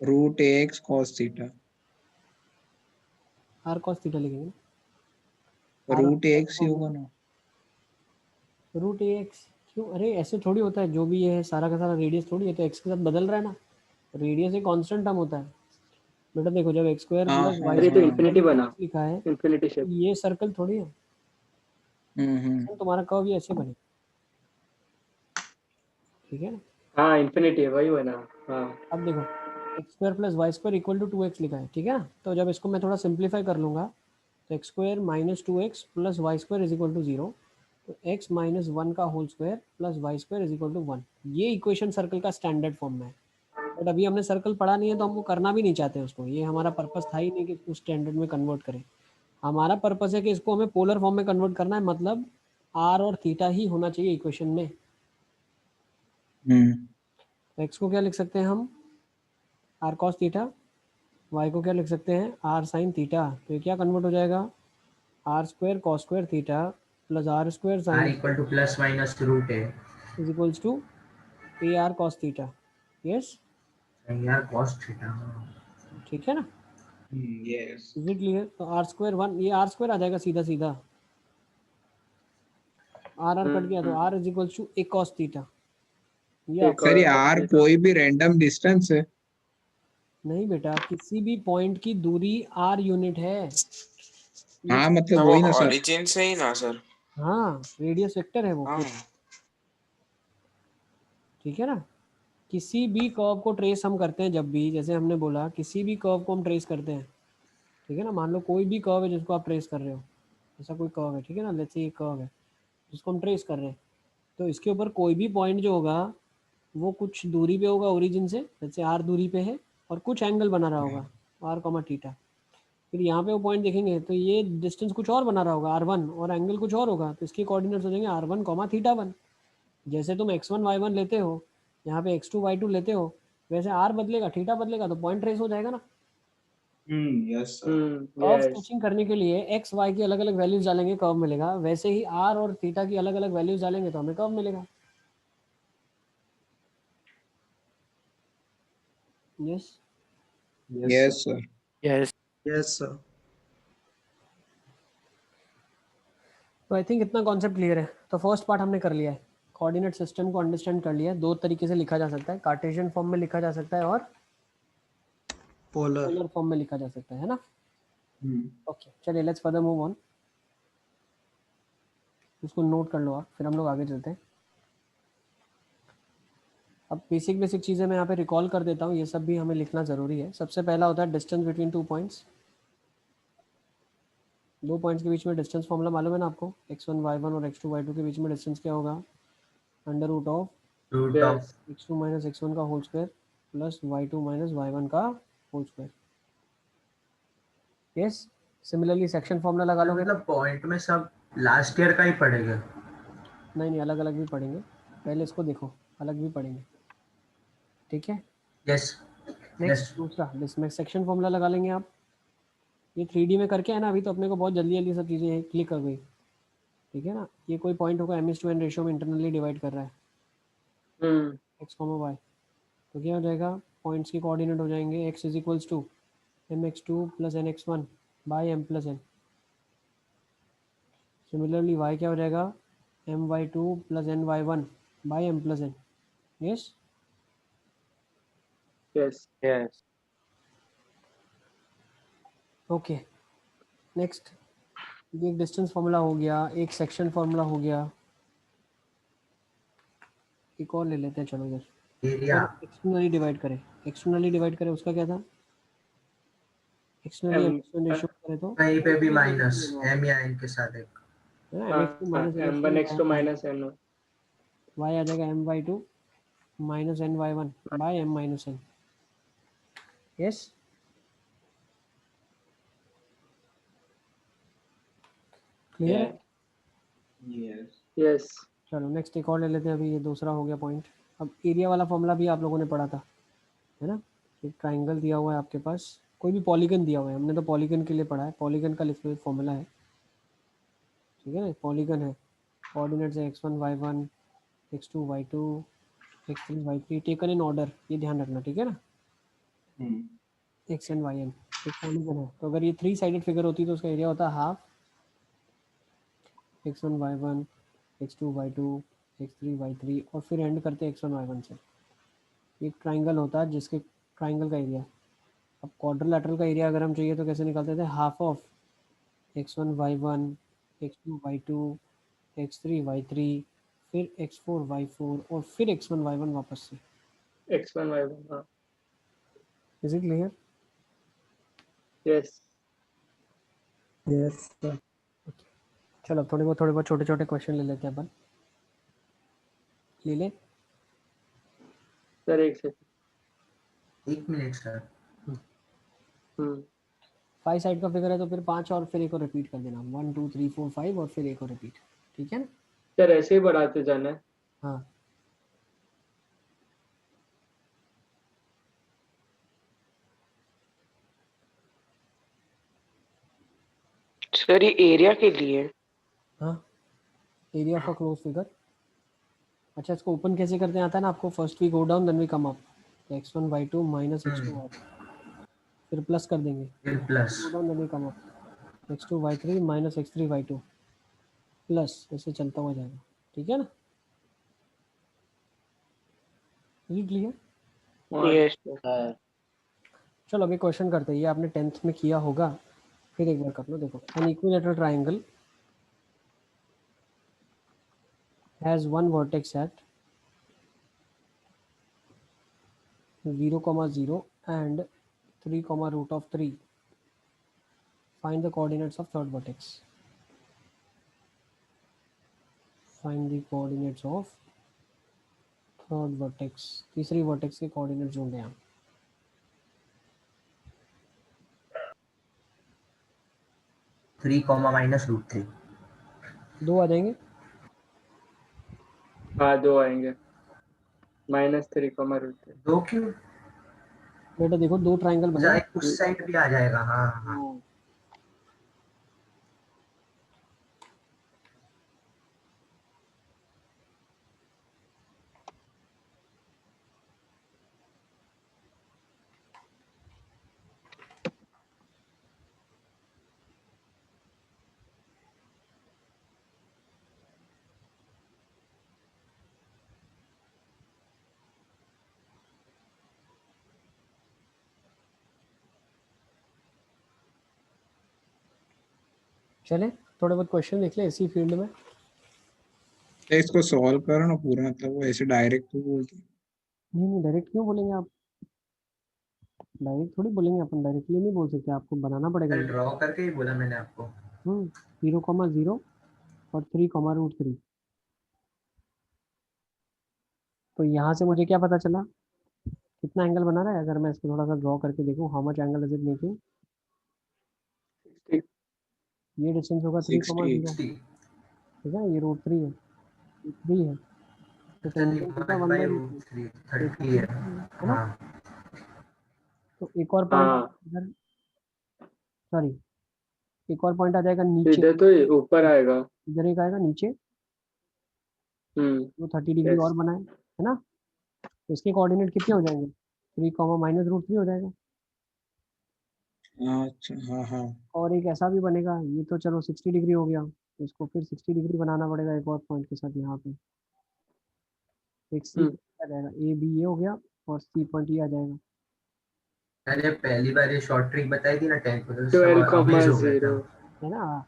root A X cos theta. R cos theta लिखेंगे ना। रूट ए एक्स ही होगा ना। रूट ए एक्स क्यों? अरे ऐसे थोड़ी होता है, जो भी ये है सारा का सारा रेडियस थोड़ी है, तो एक्स के साथ बदल रहा है ना। रेडियस एक कांस्टेंट टर्म होता है बेटा। देखो जब एक्स स्क्वायर हाँ प्लस हाँ वाई अरे तो हाँ। इन्फिनिटी बना, स्क्वायर लिखा है, इन्फिनिटी तो शेप। ये सर्कल थोड़ी है। तुम्हारा कर्व ये ऐसे बने, ठीक है ना। हाँ इन्फिनिटी है वही बना। हाँ अब देखो X square plus Y square equal to 2x लिखा है, ठीक है ना। तो जब इसको मैं थोड़ा सिंप्लीफाई कर लूँगा तो X square minus 2x plus Y square is equal to 0, तो x माइनस 1 का whole square plus Y square is equal to 1। ये इक्वेशन सर्कल का स्टैंडर्ड फॉर्म में है। बट अभी हमने सर्कल पढ़ा नहीं है तो हमको करना भी नहीं चाहते उसको, ये हमारा पर्पस था ही नहीं कि इसको स्टैंडर्ड में कन्वर्ट करें। हमारा पर्पस है कि इसको हमें पोलर फॉर्म में कन्वर्ट करना है, मतलब आर और थीटा ही होना चाहिए इक्वेशन में। तो एक्स को क्या लिख सकते हैं हम, आर कॉस थीटा, वाई को क्या लिख सकते हैं, आर साइन थीटा। तो ये क्या कन्वर्ट हो जाएगा, r square cos square theta plus r square r sine equal to plus minus root है। Is equals to a r cos theta. Yes, यार कॉस थीटा। ठीक है ना, यस। Is it clear? तो आर स्क्वायर 1, ये are square आ जाएगा सीधा सीधा, आर आर कट गया तो R is equals to A cos theta. ये एक सर और ये आर कोई भी रैंडम डिस्टेंस है। नहीं बेटा, किसी भी पॉइंट की दूरी आर यूनिट है। ये हाँ मतलब तो वो वही ना सर। ओरिजिन से ही ना सर। हाँ रेडियस वेक्टर है वो हाँ पूरा, ठीक है ना। किसी भी कर्व को ट्रेस हम करते हैं जब भी, जैसे हमने बोला किसी भी कर्व को हम ट्रेस करते हैं, ठीक है ना, मान लो कोई भी कर्व है जिसको आप ट्रेस कर रहे हो, ऐसा कोई कर्व है, ठीक है ना, लेट्स से ये कर्व है जिसको हम ट्रेस कर रहे हैं, तो इसके ऊपर कोई भी पॉइंट जो होगा वो कुछ दूरी पे होगा ओरिजिन से, जैसे आर दूरी पे है और कुछ एंगल बना रहा होगा आर कॉमा थीटा। फिर यहाँ पे वो पॉइंट देखेंगे तो ये डिस्टेंस कुछ और बना रहा होगा r1 और एंगल कुछ और होगा, तो इसके कोऑर्डिनेट्स हो जाएंगे r1 कॉमा थीटा 1। जैसे तुम x1 y1 लेते हो, यहाँ पे x2 y2 लेते हो, वैसे r बदलेगा थीटा बदलेगा तो पॉइंट ट्रेस हो जाएगा ना। Yes sir. Curve yes sketching करने के लिए x y की अलग अलग वैल्यूज डालेंगे कर्व मिलेगा, वैसे ही r और थीटा की अलग अलग वैल्यूज डालेंगे तो हमें कर्व मिलेगा। Yes yes sir. Yes yes sir. तो आई थिंक इतना कॉन्सेप्ट क्लियर है। तो फर्स्ट पार्ट हमने कर लिया है, कोऑर्डिनेट सिस्टम को अंडरस्टैंड कर लिया है। दो तरीके से लिखा जा सकता है, कार्टेशियन फॉर्म में लिखा जा सकता है और पोलर। पोलर फॉर्म में लिखा जा सकता है ना। ओके चलिए लेट्स फर्दर मूव ऑन, इसको नोट कर लो आप, फिर हम लोग आगे चलते हैं। अब बेसिक बेसिक चीज़ें मैं यहाँ पे रिकॉल कर देता हूँ, ये सब भी हमें लिखना ज़रूरी है। सबसे पहला होता है डिस्टेंस बिटवीन 2 पॉइंट्स। 2 पॉइंट्स के बीच में डिस्टेंस फॉर्मूला मालूम है ना आपको, x1 y1 और x2 y2 के बीच में डिस्टेंस क्या होगा, under root of root of yes x2 minus x1 का whole square plus y2 minus y1 का whole square. Yes similarly section formula लगा लोगे। मतलब पॉइंट में सब लास्ट ईयर का ही पड़ेगा। नहीं अलग अलग भी पढ़ेंगे, पहले इसको देखो, अलग भी पढ़ेंगे, ठीक है। यस नेक्स्ट यस दूसरा जिसमें सेक्शन फॉर्मूला लगा लेंगे आप। ये 3D में करके है ना, अभी तो अपने को बहुत जल्दी जल्दी सब चीज़ें क्लिक कर गई, ठीक है ना। ये कोई पॉइंट होगा m/n रेशियो में इंटरनली डिवाइड कर रहा है x, y, तो क्या हो जाएगा, पॉइंट्स के कोऑर्डिनेट हो जाएंगे x is equals to mx2 plus nx1 by m plus n। Similarly y क्या हो जाएगा, my2 plus ny1 by m plus n। Yes yes yes okay next, ये एक डिस्टेंस फार्मूला हो गया, एक सेक्शन फार्मूला हो गया, एक और ले लेते हैं चलो इधर। एरिया फिर एक्सटर्नली डिवाइड करें, एक्सटर्नली डिवाइड करें उसका क्या था, एक्सटर्नली एम m/n रेशियो करें तो कहीं पे भी माइनस m या n के साथ एक है ना, हाँ mx2 minus m1 x2 minus n1 y आ जाएगा my2 minus ny1 by m minus n। Yes clear है। यस यस चलो नेक्स्ट एक और ले लेते हैं, अभी ये दूसरा हो गया पॉइंट। अब एरिया वाला फॉर्मूला भी आप लोगों ने पढ़ा था, है ना। एक ट्राइंगल दिया हुआ है आपके पास, कोई भी पॉलीगन दिया हुआ है, हमने तो पॉलीगन के लिए पढ़ा है, पॉलीगन का लिखो फॉर्मूला है, ठीक है ना। पॉलीगन है, कोऑर्डिनेट्स है x1 y1 x2 y2 x3 y3 taken in order, ये ध्यान रखना, ठीक है ना। x एंड y एन एक पॉलीगन है, तो अगर ये 3 साइडेड फिगर होती तो उसका एरिया होता है half x1 y1 x2 y2 x3 y3 और फिर एंड करते हैं x1 y1 से। एक ट्राइंगल होता है जिसके ट्राइंगल का एरिया, अब क्वाड्रिलेटरल का एरिया अगर हम चाहिए तो कैसे निकालते थे, half of x1 y1 x2 y2 x3 y3 फिर x4 y4 और फिर x1 y1 वापस से। x1 y1 हाँ is it clear. Yes yes sir. चलो थोड़े बहुत छोटे छोटे क्वेश्चन ले लेते हैं अपन, ले ले। सर एक सेकंड 1 मिनट सर 5 साइड का फिगर है तो फिर 5 और फिर एक और रिपीट कर देना, 1 2 3 4 5 और फिर एक और रिपीट, ठीक है ना। सर ऐसे ही बढ़ाते जाना है हाँ सर ये एरिया के लिए। हाँ area of a close figure. अच्छा इसको ओपन कैसे करते हैं आता है ना आपको, first we go down then we come up, x1 y2 minus x2 y, फिर प्लस कर देंगे, फिर plus go down then we come up x2 y3 minus x3 y2 plus, ऐसे चलता हुआ जाएगा, ठीक है ना। ये क्लियर। यस चलो अभी क्वेश्चन करते हैं, ये आपने 10th में किया होगा, फिर एक बार कर लो। देखो an equilateral triangle has one vertex at 0,0 and 3, root of 3. Find the coordinates of third vertex. Find the coordinates of third vertex. तीसरी वर्टेक्स के कोऑर्डिनेट्स ढूंढे हम. 3, -√3. 2 आ जाएंगे. हाँ 2 आएंगे. -3, दो क्यों? बेटा देखो 2 ट्राइंगल बने. जाए उस साइड भी आ जाएगा. हाँ हाँ. चले थोड़े बहुत क्वेश्चन देख ले इसी फील्ड में. इसको सॉल्व करो ना पूरा, मतलब वो ऐसे डायरेक्ट तो बोलते. नहीं डायरेक्ट क्यों बोलेंगे आप? डायरेक्ट थोड़ी बोलेंगे अपन, डायरेक्टली नहीं बोल सकते, आपको बनाना पड़ेगा. ड्रॉ करके ही बोला मैंने आपको. 0,0 और 3, √3. तो यहाँ से मुझे क्या पता चला कितना एंगल बना रहा है? अगर मैं इसको थोड़ा सा ड्रॉ करके देखूँ, how much angle is it making? ये डिस्टेंस होगा 3,0. 60. ठीक है, ये √3 है, 3 है, तो टेंजेंट थीटा 1/√3 30 है. है ना? हाँ. तो एक और पॉइंट हाँ इधर, सॉरी एक और पॉइंट आ जाएगा नीचे. इधर तो ये ऊपर आएगा. इधर एक आएगा नीचे, तो 30 डिग्री yes. और बनाए, है ना? तो इसके कोऑर्डिनेट कितने हो जाएंगे? 3, -√3 हो जाएगा. अच्छा हाँ हाँ. और एक ऐसा भी बनेगा, ये तो चलो 60 डिग्री हो गया, इसको फिर 60 डिग्री बनाना पड़ेगा एक और पॉइंट के साथ. यहाँ पे एक सी आ जाएगा, ए बी ये हो गया, और सी पॉइंट ये आ जाएगा. मैंने पहली बार ये शॉर्ट ट्रिक बताई थी ना 10th में, तो 12,0 है ना?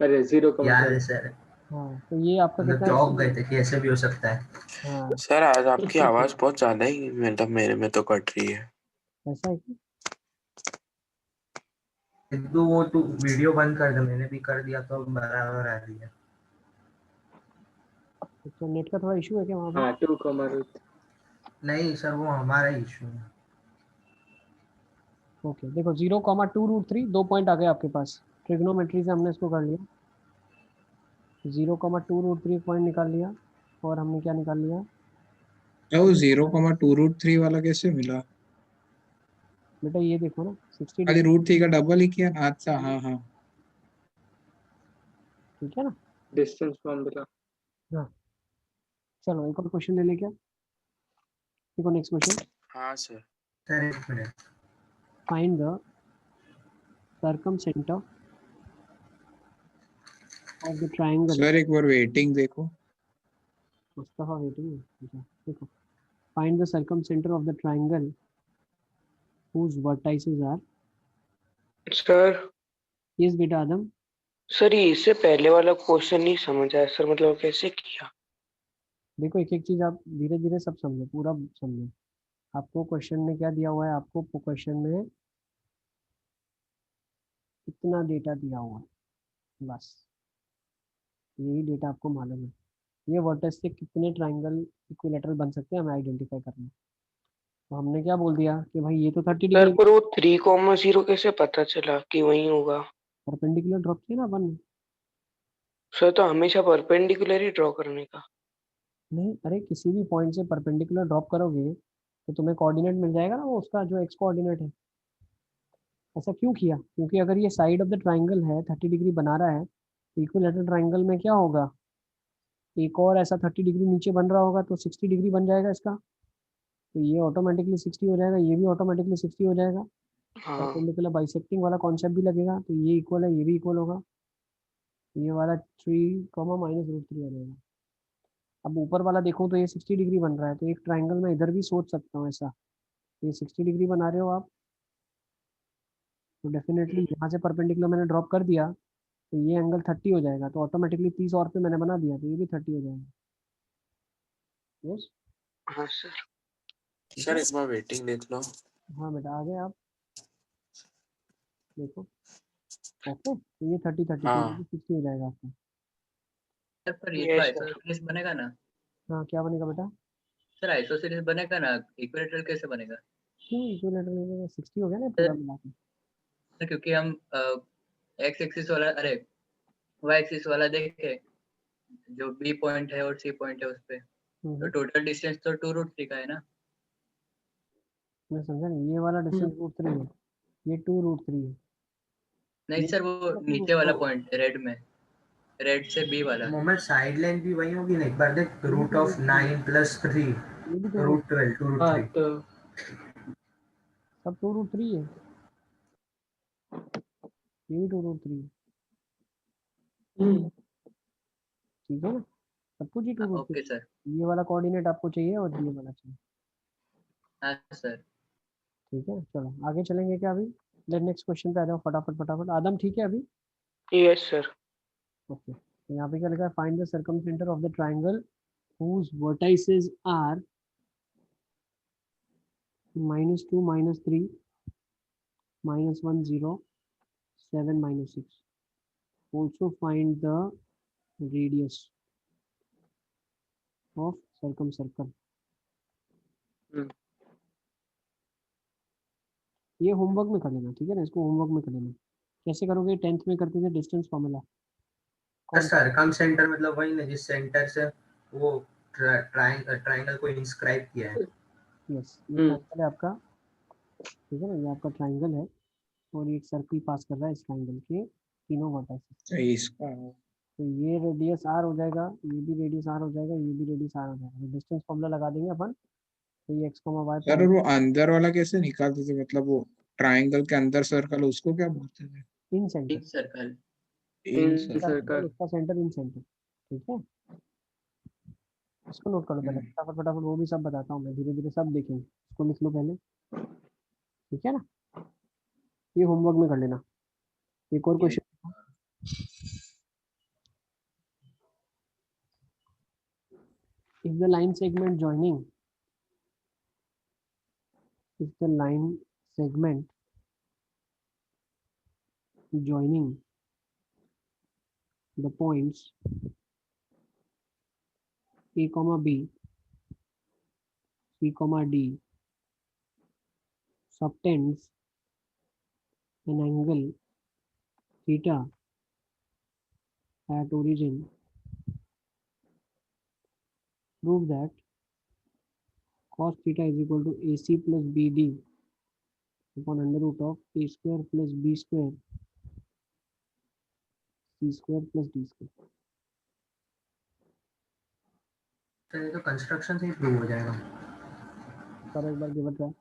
अरे 0,0 याद है सर. हाँ, तो ये आपका मतलब कितना चौंक गए थे कि ऐसे भी हो सकता है. हाँ सर आज आपकी आवाज बहुत ज्यादा ही मतलब मेरे में तो कट रही है. ऐसा है कि सिद्धू वो तू वीडियो बंद कर दे. मैंने भी कर दिया तो बराबर आ रही है. तो नेट का थोड़ा इशू है क्या वहाँ पे? हाँ 2,√3. नहीं सर, वो हमारा इशू है. ओके देखो 0,2√3, 2 पॉइंट आ गए आपके पास. ट्रिग्नोमेट्री से हमने इसको कर लिया. 0,2√3 पॉइंट निकाल लिया, और हमने क्या निकाल लिया? वो 0,2√3 वाला कैसे मिला? बेटा ये देखो ना 60 खाली डिग्री. √3 का डबल ही किया. अच्छा हाँ हाँ. ठीक है ना? Distance formula. हाँ चलो एक और क्वेश्चन ले ले क्या? देखो नेक्स्ट क्वेश्चन. हाँ सर. सर एक minute. Find the circumcenter of the triangle. Sir एक बार वेटिंग देखो. मुस्तफा वेटिंग है. देखो find the circumcenter of the triangle whose vertices are. Sir yes बेटा आदम. सर ये इससे पहले वाला क्वेश्चन नहीं समझ आया सर, मतलब कैसे किया? देखो एक एक चीज आप धीरे धीरे सब समझो, पूरा समझो. आपको क्वेश्चन में क्या दिया हुआ है? आपको क्वेश्चन में कितना डेटा दिया हुआ है, बस यही डेटा आपको मालूम है. ये वर्टेक्स से कितने ट्राइंगल इक्विलेटरल बन सकते हैं हमें आइडेंटिफाई करना है. तो हमने क्या बोल दिया कि भाई ये तो 30 सर डिग्री पर वो 3,0 कैसे पता चला कि वही होगा? परपेंडिकुलर ड्रॉप किया ना अपन ने. सर तो हमेशा परपेंडिकुलर ही ड्रॉ करने का. नहीं, अरे किसी भी पॉइंट से परपेंडिकुलर ड्रॉप करोगे तो तुम्हें कोऑर्डिनेट मिल जाएगा ना, वो उसका जो एक्स कोऑर्डिनेट है. ऐसा क्यों किया? क्योंकि अगर ये साइड ऑफ द ट्राइंगल है 30 डिग्री बना रहा है, इक्विलेटरल ट्राइंगल में क्या होगा? एक और ऐसा 30 डिग्री नीचे बन रहा होगा, तो 60 डिग्री बन जाएगा इसका. तो ये ऑटोमेटिकली 60 हो जाएगा, ये भी ऑटोमेटिकली 60 हो जाएगा. हाँ परपेंडिकुलर बाइसेक्टिंग वाला कॉन्सेप्ट भी लगेगा, तो ये इक्वल है, ये भी इक्वल होगा. ये वाला 3, -√3 आ जाएगा. अब ऊपर वाला देखो तो ये 60 डिग्री बन रहा है, तो एक ट्राइंगल में इधर भी सोच सकता हूँ ऐसा. ये 60 डिग्री बना रहे हो आप, तो डेफिनेटली यहाँ से परपेंडिकुलर मैंने ड्रॉप कर दिया, तो ये एंगल 30 हो जाएगा. तो ऑटोमेटिकली 30 और पे मैंने बना दिया, तो ये भी 30 हो जाएगा. यस. हाँ सर. सर इस बार वेटिंग देख लो। हाँ बेटा आ गए आप, देखो ओके, तो ये 30 हाँ 60 हो जाएगा आपका। सर पर ये तो Yes, sir. आइसोसेलेस बनेगा ना? हाँ क्या बनेगा बेटा? सर आइसोसेलेस बनेगा ना, इक्विलेटरल कैसे बनेगा? क्यों इक्विलेटरल 60 हो गया ना सर पूरा मिला के। सर, क्योंकि हम एक्स एक्सिस वाला, अरे वाई एक्सिस वाला देखे, जो बी पॉइंट है और सी पॉइंट है उस पे, तो टोटल डिस्टेंस तो 2√3 का है ना? मैं समझा नहीं, ये वाला डिस्टेंस √3 है, ये 2√3 है। नहीं ये सर, वो नीचे वाला पॉइंट रेड में, रेड से बी वाला। मोमेंट साइड लाइन भी वही होगी ना, एक बार देख, ये भी रूट ऑफ 9 + 3 ये भी रूट 12 2 हाँ √3। तो सब 2√3 है, ये भी 2√3 है, ठीक है ना, सब कुछ ही 2√3। Okay sir. ये वाला कोऑर्डिनेट आपको चाहिए और ये वाला चाहिए, हाँ सर। ठीक है। चलो आगे चलेंगे क्या अभी? नेक्स्ट क्वेश्चन पे आ जाओ फटाफट फटाफट। आदम ठीक है अभी? Yes, sir. ओके, तो यहाँ पे क्या लिखा है? Find the circumcentre of the triangle whose vertices are -2 -3 -1 0 7 -6. Also find the radius of circumcircle. ये होमवर्क में कर लेना, ठीक है ना, इसको होमवर्क में कर लेना। कैसे करोगे? 10th में करते थे डिस्टेंस फॉर्मूला। सर्कम सेंटर मतलब वही ना जिस सेंटर से वो ट्राइंगल को इंस्क्राइब किया है। यस, ये ट्राइंगल है आपका, ठीक है ना, ये आपका ट्राइंगल है और ये एक सर्कल पास कर रहा है इस ट्राइंगल के तीनों वर्टाइसेस। सही इसका तो ये रेडियस आर हो जाएगा, ये भी रेडियस आर हो जाएगा, ये भी रेडियस आर हो जाएगा। तो डिस्टेंस फॉर्मूला लगा देंगे अपन। तो ये एक्स कॉमा वाई सर, और वो अंदर वाला कैसे निकालते थे, मतलब वो ट्राइंगल के अंदर सर्कल, उसको क्या बोलते थे? इन सेंटर, इन सर्कल। इन इन सर्कल। इसका सेंटर इन सेंटर, ठीक है। इसको नोट करो पहले फटाफट फटाफट, वो भी सब बताता हूँ मैं, धीरे धीरे सब देखेंगे। इसको लिख लो पहले, ठीक है ना, ये होमवर्क में कर लेना। एक और question, if the line segment joining if the line segment joining the points a comma b c comma d subtends an angle theta at origin, prove that cos theta is equal to ac plus bd upon under root of a square plus b square c square plus d square. तो ये तो construction से ही prove हो जाएगा। करो एक बार give it try.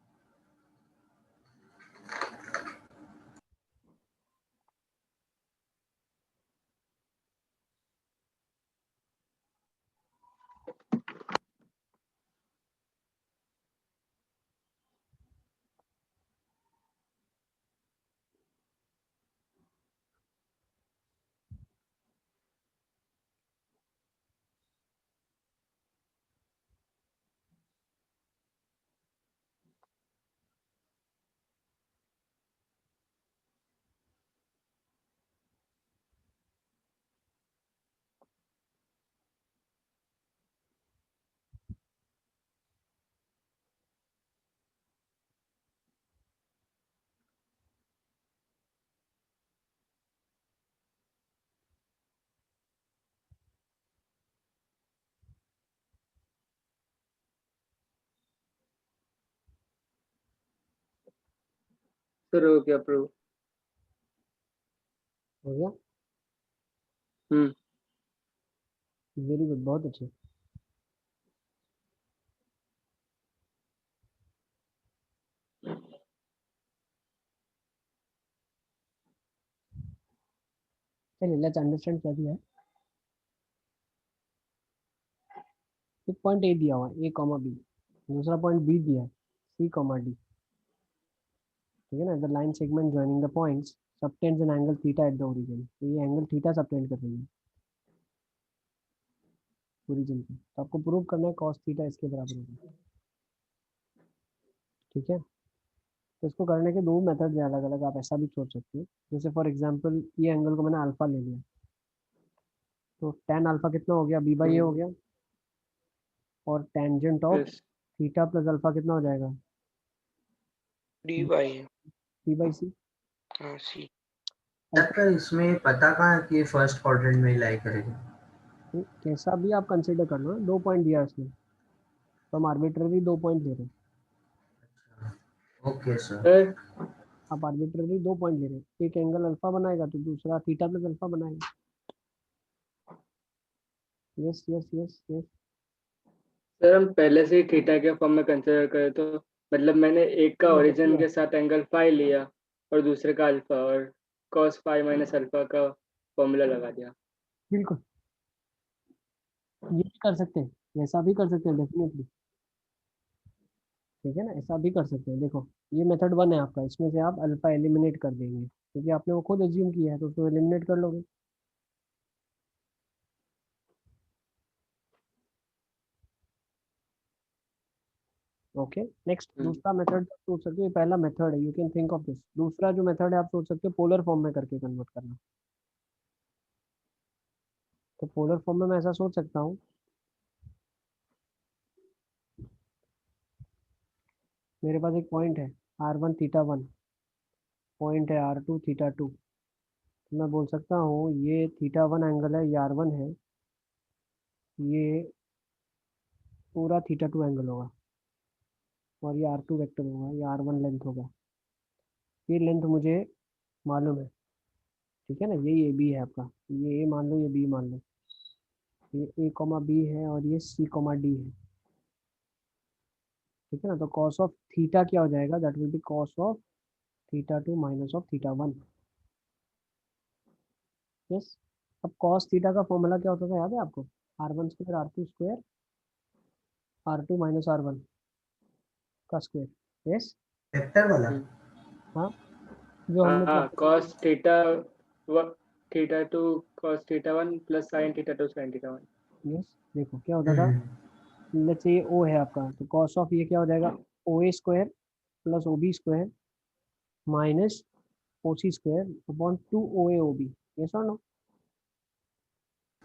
Sir हो गया प्रूव। हो गया, हम्म वेरी गुड, बहुत अच्छे। चलिए लेट्स अंडरस्टैंड क्या दिया है। एक पॉइंट ए दिया हुआ है ए कॉमा बी, दूसरा पॉइंट बी दिया है सी कॉमा डी, ठीक है ना। The line segment joining the points subtends an angle theta at the origin, तो ये एंगल थीटा सबटेंड कर रही है ओरिजिन पे। तो आपको प्रूव करना है cos थीटा इसके बराबर होगा। ठीक है, तो इसको करने के दो मेथड हैं अलग अलग, आप ऐसा भी सोच सकते हो। जैसे फॉर एग्जांपल ये एंगल को मैंने अल्फा ले लिया, तो tan अल्फा कितना हो गया, b बाई ए हो गया, और tangent of yes theta plus alpha कितना हो जाएगा, डी बाई c बाई सी। हाँ सी। सर इसमें पता कहाँ है कि फर्स्ट क्वाड्रेंट में लाई करेगा? कैसा भी आप कंसिडर कर लो ना, 2 पॉइंट दिया इसमें, तो हम आर्बिट्ररी 2 पॉइंट ले रहे हैं। Okay sir. सर आप आर्बिट्ररी 2 पॉइंट ले रहे हैं, एक एंगल अल्फा बनाएगा तो दूसरा थीटा प्लस अल्फा बनाएगा। Yes yes yes yes. Sir हम पहले से ही थीटा के फॉर्म में कंसिडर करें तो मतलब मैंने एक का ओरिजिन के साथ एंगल फाई लिया और दूसरे का अल्फा, और cos फाई माइनस अल्फा का फॉर्मूला लगा दिया। बिल्कुल, ये भी कर सकते हैं, वैसा भी कर सकते हैं डेफिनेटली, ठीक है ना, ऐसा भी कर सकते हैं। देखो ये मेथड 1 है आपका, इसमें से आप अल्फा एलिमिनेट कर देंगे क्योंकि आपने वो खुद एज्यूम किया है, तो उसको एलिमिनेट कर लोगे। ओके नेक्स्ट, दूसरा मेथड सोच सकते हो, पहला मेथड है, you can think of this. दूसरा जो मेथड है आप सोच सकते हो पोलर फॉर्म में करके कन्वर्ट करना। तो पोलर फॉर्म में मैं ऐसा सोच सकता हूँ, मेरे पास एक पॉइंट है r1 थीटा 1, पॉइंट है r2 थीटा 2, तो मैं बोल सकता हूँ ये थीटा 1 एंगल है, ये r1 है, ये पूरा थीटा 2 एंगल होगा, और ये r2 वेक्टर होगा, ये r1 लेंथ होगा। ये लेंथ मुझे मालूम है, ठीक है ना, यही ए बी है आपका, ये ए मान लो, ये बी मान लो, ये ए कॉमा बी है और ये सी कॉमा डी है, ठीक है ना। तो कॉस ऑफ थीटा क्या हो जाएगा, that will be cos of theta 2 minus of theta 1। Yes, अब कॉस थीटा का फॉर्मूला क्या होता था याद है आपको, r1 square r2 square r2 minus r1 का स्क्वायर। यस, वेक्टर वाला? हाँ, जो हमने हाँ cos theta 2 cos theta 1 plus sin theta 2 sin theta 1। Yes, देखो क्या होता था, लेट्स से ये ओ है आपका, तो कॉस ऑफ ये क्या हो जाएगा, O A square plus O B square minus O C square upon 2 O A O B. Yes और नो,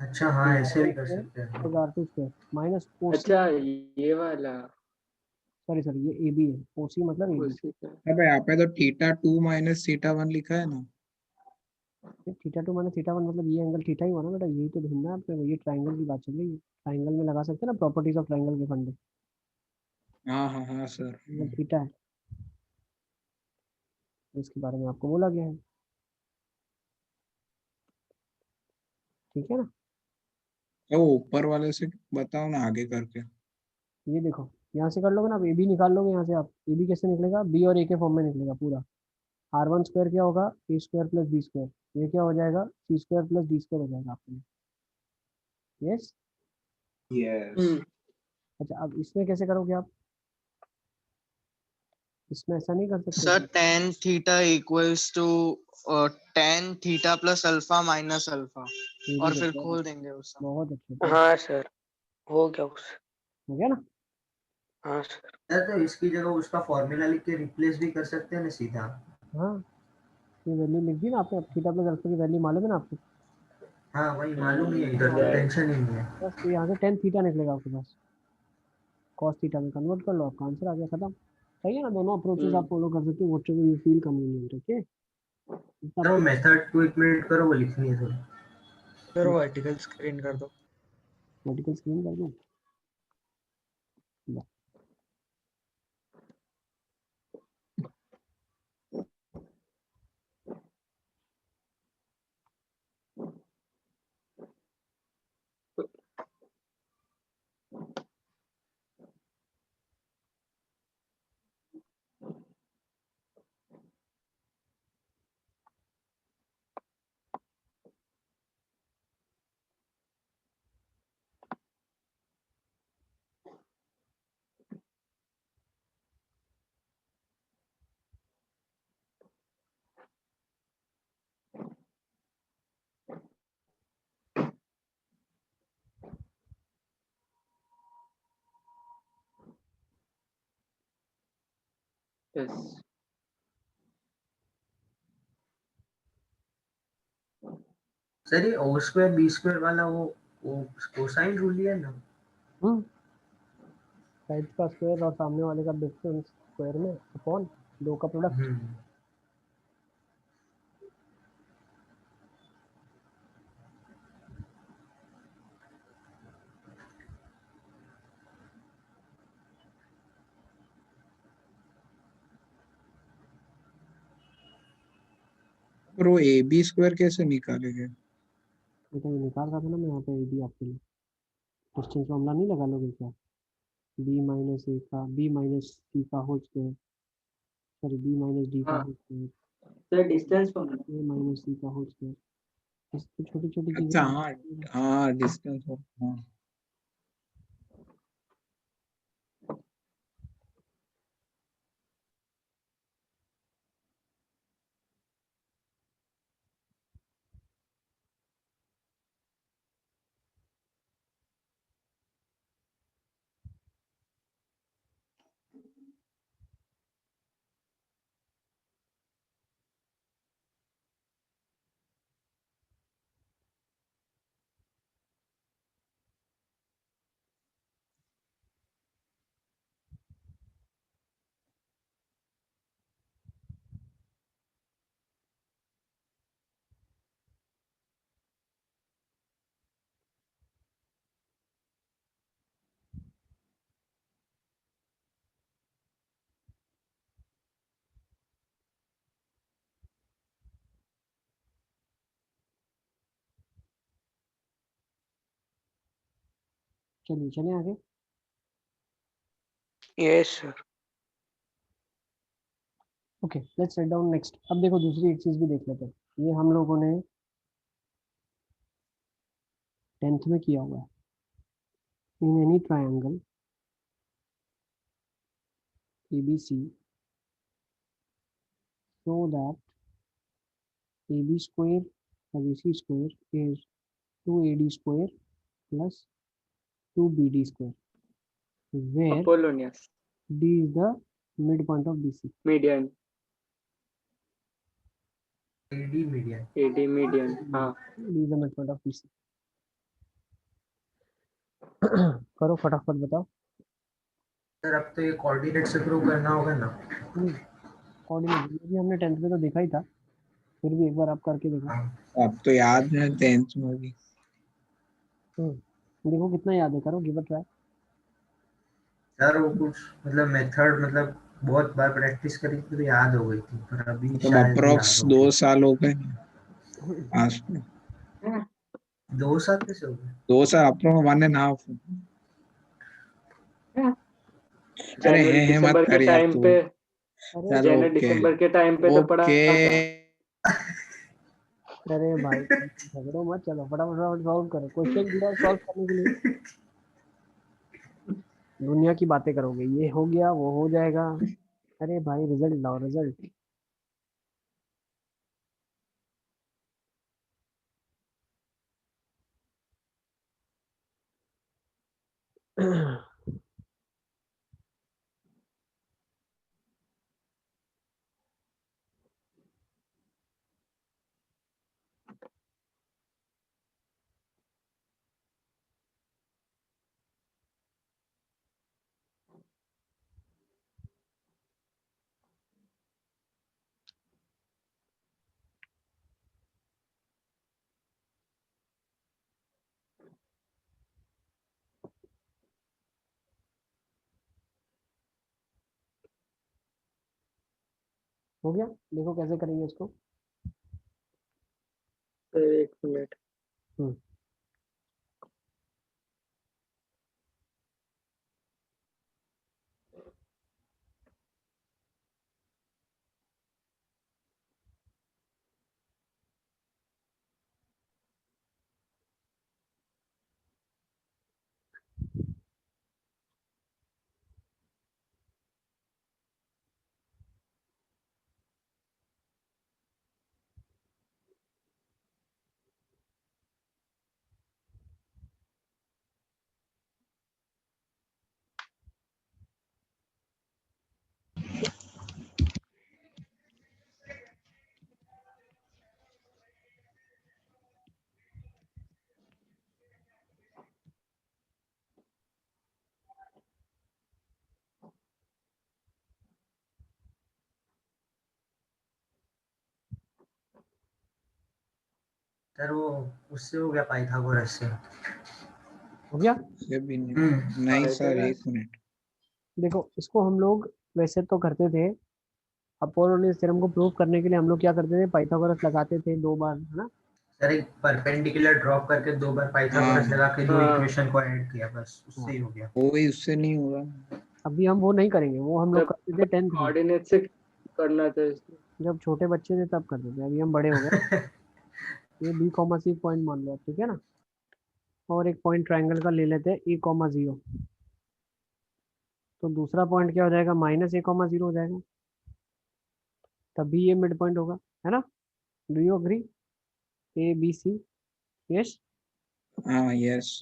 अच्छा हाँ, ऐसे भी कर सकते हैं। Plus r2 square minus O C, अच्छा ये वाला सॉरी सॉरी ये ए बी है, ओ सी मतलब ए बी। उसी का। अब यहाँ पे तो थीटा 2 माइनस थीटा 1 लिखा है ना। थीटा 2 माइनस थीटा 1 मतलब ये एंगल थीटा ही हुआ ना बेटा, यही तो ढूंढना है आपको, ये ट्राइंगल की बात चल रही है, ट्राइंगल में लगा सकते हैं ना प्रॉपर्टीज ऑफ ट्राइंगल के फंडे, हाँ हाँ हाँ सर। मतलब थीटा है, इसके बारे में आपको बोला गया है, ठीक है ना। तो ऊपर वाले से बताओ ना आगे करके। ये देखो यहाँ से कर लोगे ना, आप ए बी निकाल लोगे यहाँ से, आप ए बी कैसे निकलेगा, बी और ए के फॉर्म में निकलेगा पूरा। r1 स्क्वायर क्या होगा, ए स्क्वायर प्लस बी स्क्वायर, ये क्या हो जाएगा, सी स्क्वायर प्लस डी स्क्वायर हो जाएगा आपके लिए। Yes, yes. अच्छा अब इसमें कैसे करोगे आप, इसमें ऐसा नहीं कर सकते सर कि tan theta equals to tan theta plus alpha minus alpha, ये भी और फिर देखो, खोल देंगे उसका। बहुत अच्छे, हाँ सर हो गया उस। हो गया ना। हाँ सर। सर तो इसकी जगह उसका फॉर्मूला लिख के रिप्लेस भी कर सकते हैं ना सीधा? हाँ, ये वैल्यू लिख दी ना आपने, अब थीटा प्लस अल्फा की वैल्यू मालूम है ना आपको, हाँ वही मालूम ही है, इधर तो टेंशन ही नहीं है। बस तो यहाँ से टेन थीटा निकलेगा आपके पास, कॉस थीटा में कन्वर्ट कर लो, आपका आंसर आ गया, खत्म। सही है ना, दोनों अप्रोचेस आप फॉलो कर सकते हो, what ever you feel convenient. Okay, sir वो मेथड को एक मिनट करो, वो लिखनी है थोड़ी। सर वर्टिकल स्क्रीन कर दो। वर्टिकल स्क्रीन कर दूँ, यस सर ये ओ स्क्वायर बी स्क्वायर वाला वो कोसाइन रूल ही है ना? साइड का स्क्वायर और सामने वाले का डिफरेंस स्क्वायर में अपॉन दो का प्रोडक्ट। पर वो ए बी स्क्वायर कैसे निकालेंगे? बेटा ये निकाल रहा था ना मैं यहाँ पे बी आपके लिए। डिस्टेंस फॉर्मूला नहीं लगा लोगे क्या? बी माइनस ए का बी माइनस सी का whole square, sorry b minus d का हाँ whole square, sir distance formula a minus c का होल स्क्वायर। इस तो छोटी छोटी चीजें। अच्छा हाँ हाँ डिस्टेंस हाँ। चलिए चले आगे। Yes sir. Okay let's write down next. अब देखो दूसरी एक चीज भी देख लेते हैं। ये हम लोगों ने 10th में किया हुआ है। In any triangle ABC so that AB square plus AC square is 2AD square plus 2BD square, where Apollonius D is the midpoint of BC. Median AD median AD median हाँ D is the midpoint of BC. करो फटाफट बताओ। Sir अब तो ये coordinate से prove करना होगा ना? कोऑर्डिनेट भी हमने 10th में तो देखा ही था, फिर भी एक बार आप करके देखो। हाँ अब तो याद नहीं 10th में भी। देखो कितना याद है, करो गिव अ ट्राई। सर वो कुछ मतलब मेथड मतलब बहुत बार प्रैक्टिस करी तो याद हो गई थी, पर अभी मतलब शायद अप्रोक्स याद हो 2 गई। साल हो गए पास में। 2 साल कैसे हो गए? 2 साल अप्रोक्स 1.5। अरे जनवरी है मत दिसंबर के कर यार टाइम तू। पे अरे चल जनवरी ओके दिसंबर के टाइम पे तो पढ़ा ओके। था। अरे भाई झगड़ो मत, चलो फटाफट फटाफट सॉल्व करो। क्वेश्चन दिया है सॉल्व करने के लिए, दुनिया की बातें करोगे। ये हो गया वो हो जाएगा। अरे भाई रिजल्ट लाओ रिजल्ट। हो गया, देखो कैसे करेंगे इसको। एक मिनट हम्म सर वो उससे हो गया पाइथागोरस से। हो गया। ये भी नहीं सर, एक मिनट। देखो इसको हम लोग वैसे तो करते थे, अपोलोनियस थ्योरम को प्रूव करने के लिए हम लोग क्या करते थे, पाइथागोरस लगाते थे 2 बार, है ना। सर एक परपेंडिकुलर ड्रॉप करके 2 बार पाइथागोरस लगा के 2 हाँ। इक्वेशन को ऐड किया, बस उससे ही हो गया। वही, उससे नहीं होगा। अभी हम वो नहीं करेंगे, वो हम लोग जब करते थे 10th में, कोऑर्डिनेट से करना था इसलिए। जब छोटे बच्चे थे तब करते थे। अभी हम बड़े हो गए। ये बी कॉमा सी पॉइंट मान लो, ठीक है ना। और एक पॉइंट ट्राइंगल का ले लेते हैं ए कॉमा 0। तो दूसरा पॉइंट क्या हो जाएगा, माइनस ए कॉमा 0 हो जाएगा, तभी ये मिड पॉइंट होगा, है ना। Do you agree? A B C, yes हाँ, यस।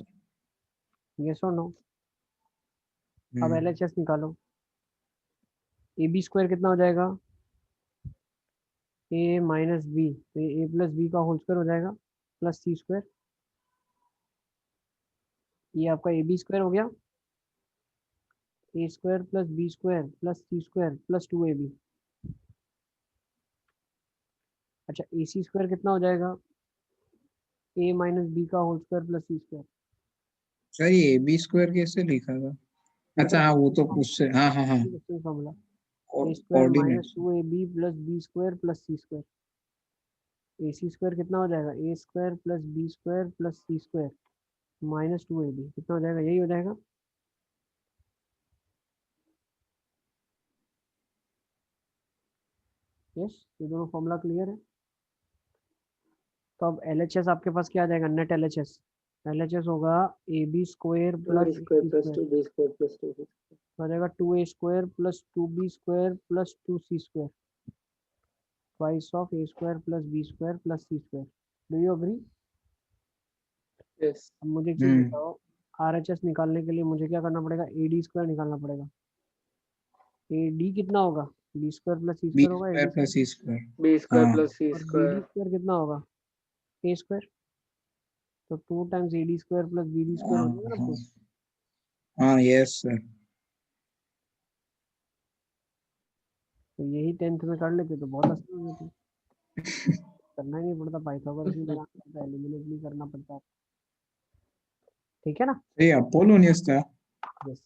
यस और नो। अब LHS निकालो। ए बी स्क्वायर कितना हो जाएगा, ए माइनस बी, तो ए प्लस बी का होल स्क्वायर हो जाएगा प्लस सी स्क्वायर। ये आपका ए बी स्क्वायर हो गया, a square plus B square plus C square plus 2ab। अच्छा ए सी स्क्वायर कितना हो जाएगा, ए माइनस बी का होल स्क्वायर प्लस सी स्क्वायर। सर ये बी स्क्वायर कैसे लिखा था? अच्छा हाँ, वो तो उससे, हाँ हाँ हाँ, फॉर्मूला और a square minus coordinates. 2ab plus B square plus C square. A c square कितना हो जाएगा, a square plus B square plus C square minus 2ab कितना हो जाएगा, यही हो जाएगा। यस, ये दोनों फॉर्मूला क्लियर है। तो अब LHS आपके पास क्या आ जाएगा, नेट LHS होगा A B square plus B A square C plus square, 2b square plus 2b हो जाएगा 2a square plus 2b square plus 2c square twice of A square plus B square plus C square. Do you agree? Yes. अब मुझे एक चीज बताओ, RHS निकालने के लिए मुझे क्या करना पड़ेगा, AD स्क्वायर निकालना पड़ेगा। AD कितना होगा, B square plus C B square होगा square AD plus square. C square. B square हाँ प्लस सी और स्क्वायर। BD स्क्वायर कितना होगा, ए स्क्वायर। तो 2 times AD square plus BD square हाँ हो जाएगा ना हाँ प्रूफ। हाँ, यस सर। तो यही 10th में कर लेते तो बहुत आसान हो जाती, करना ही नहीं पड़ता, पाइथागोरस नहीं लगाना पड़ता, एलिमिनेट नहीं करना पड़ता, ठीक है ना। ये अपोलोनियस था। यस।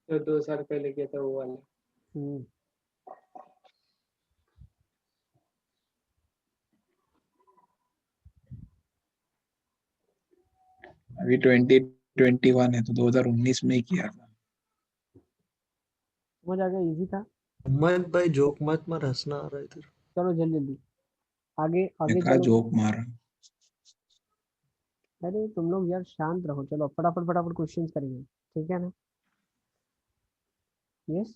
जो 2 साल पहले किया था वो वाला। अभी 2021 है, तो 2019 में ही किया था। समझ आ गया, इजी था। मत भाई, जोक मत मार, हंसना आ रहा है इधर। चलो जल्दी जल्दी आगे आगे कहा चलो। जोक मारा। अरे तुम लोग यार शांत रहो, चलो फटाफट फटाफट क्वेश्चंस करेंगे, ठीक है ना। यस।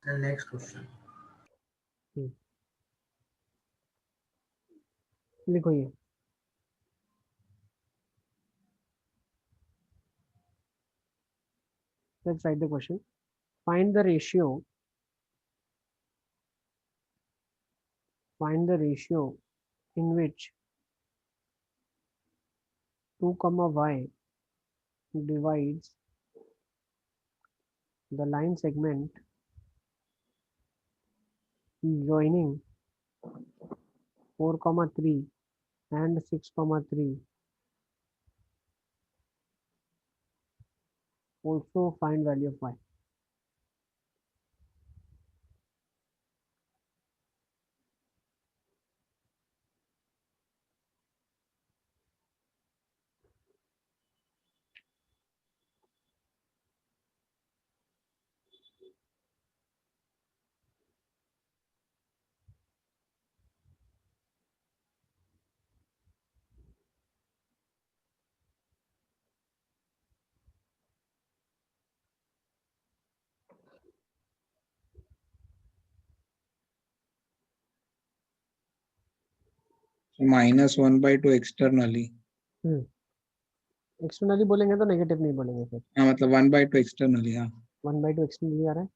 Next question. लिखो ये, let's write the question. Find the ratio in which 2 comma y divides the line segment joining 4 comma 3 and 6 comma 3. Also find value of y. -1/2 externally. Externally बोलेंगे तो नेगेटिव नहीं बोलेंगे फिर। हाँ, मतलब 1/2 एक्सटर्नली। हाँ, 1/2 एक्सटर्नली आ रहा है।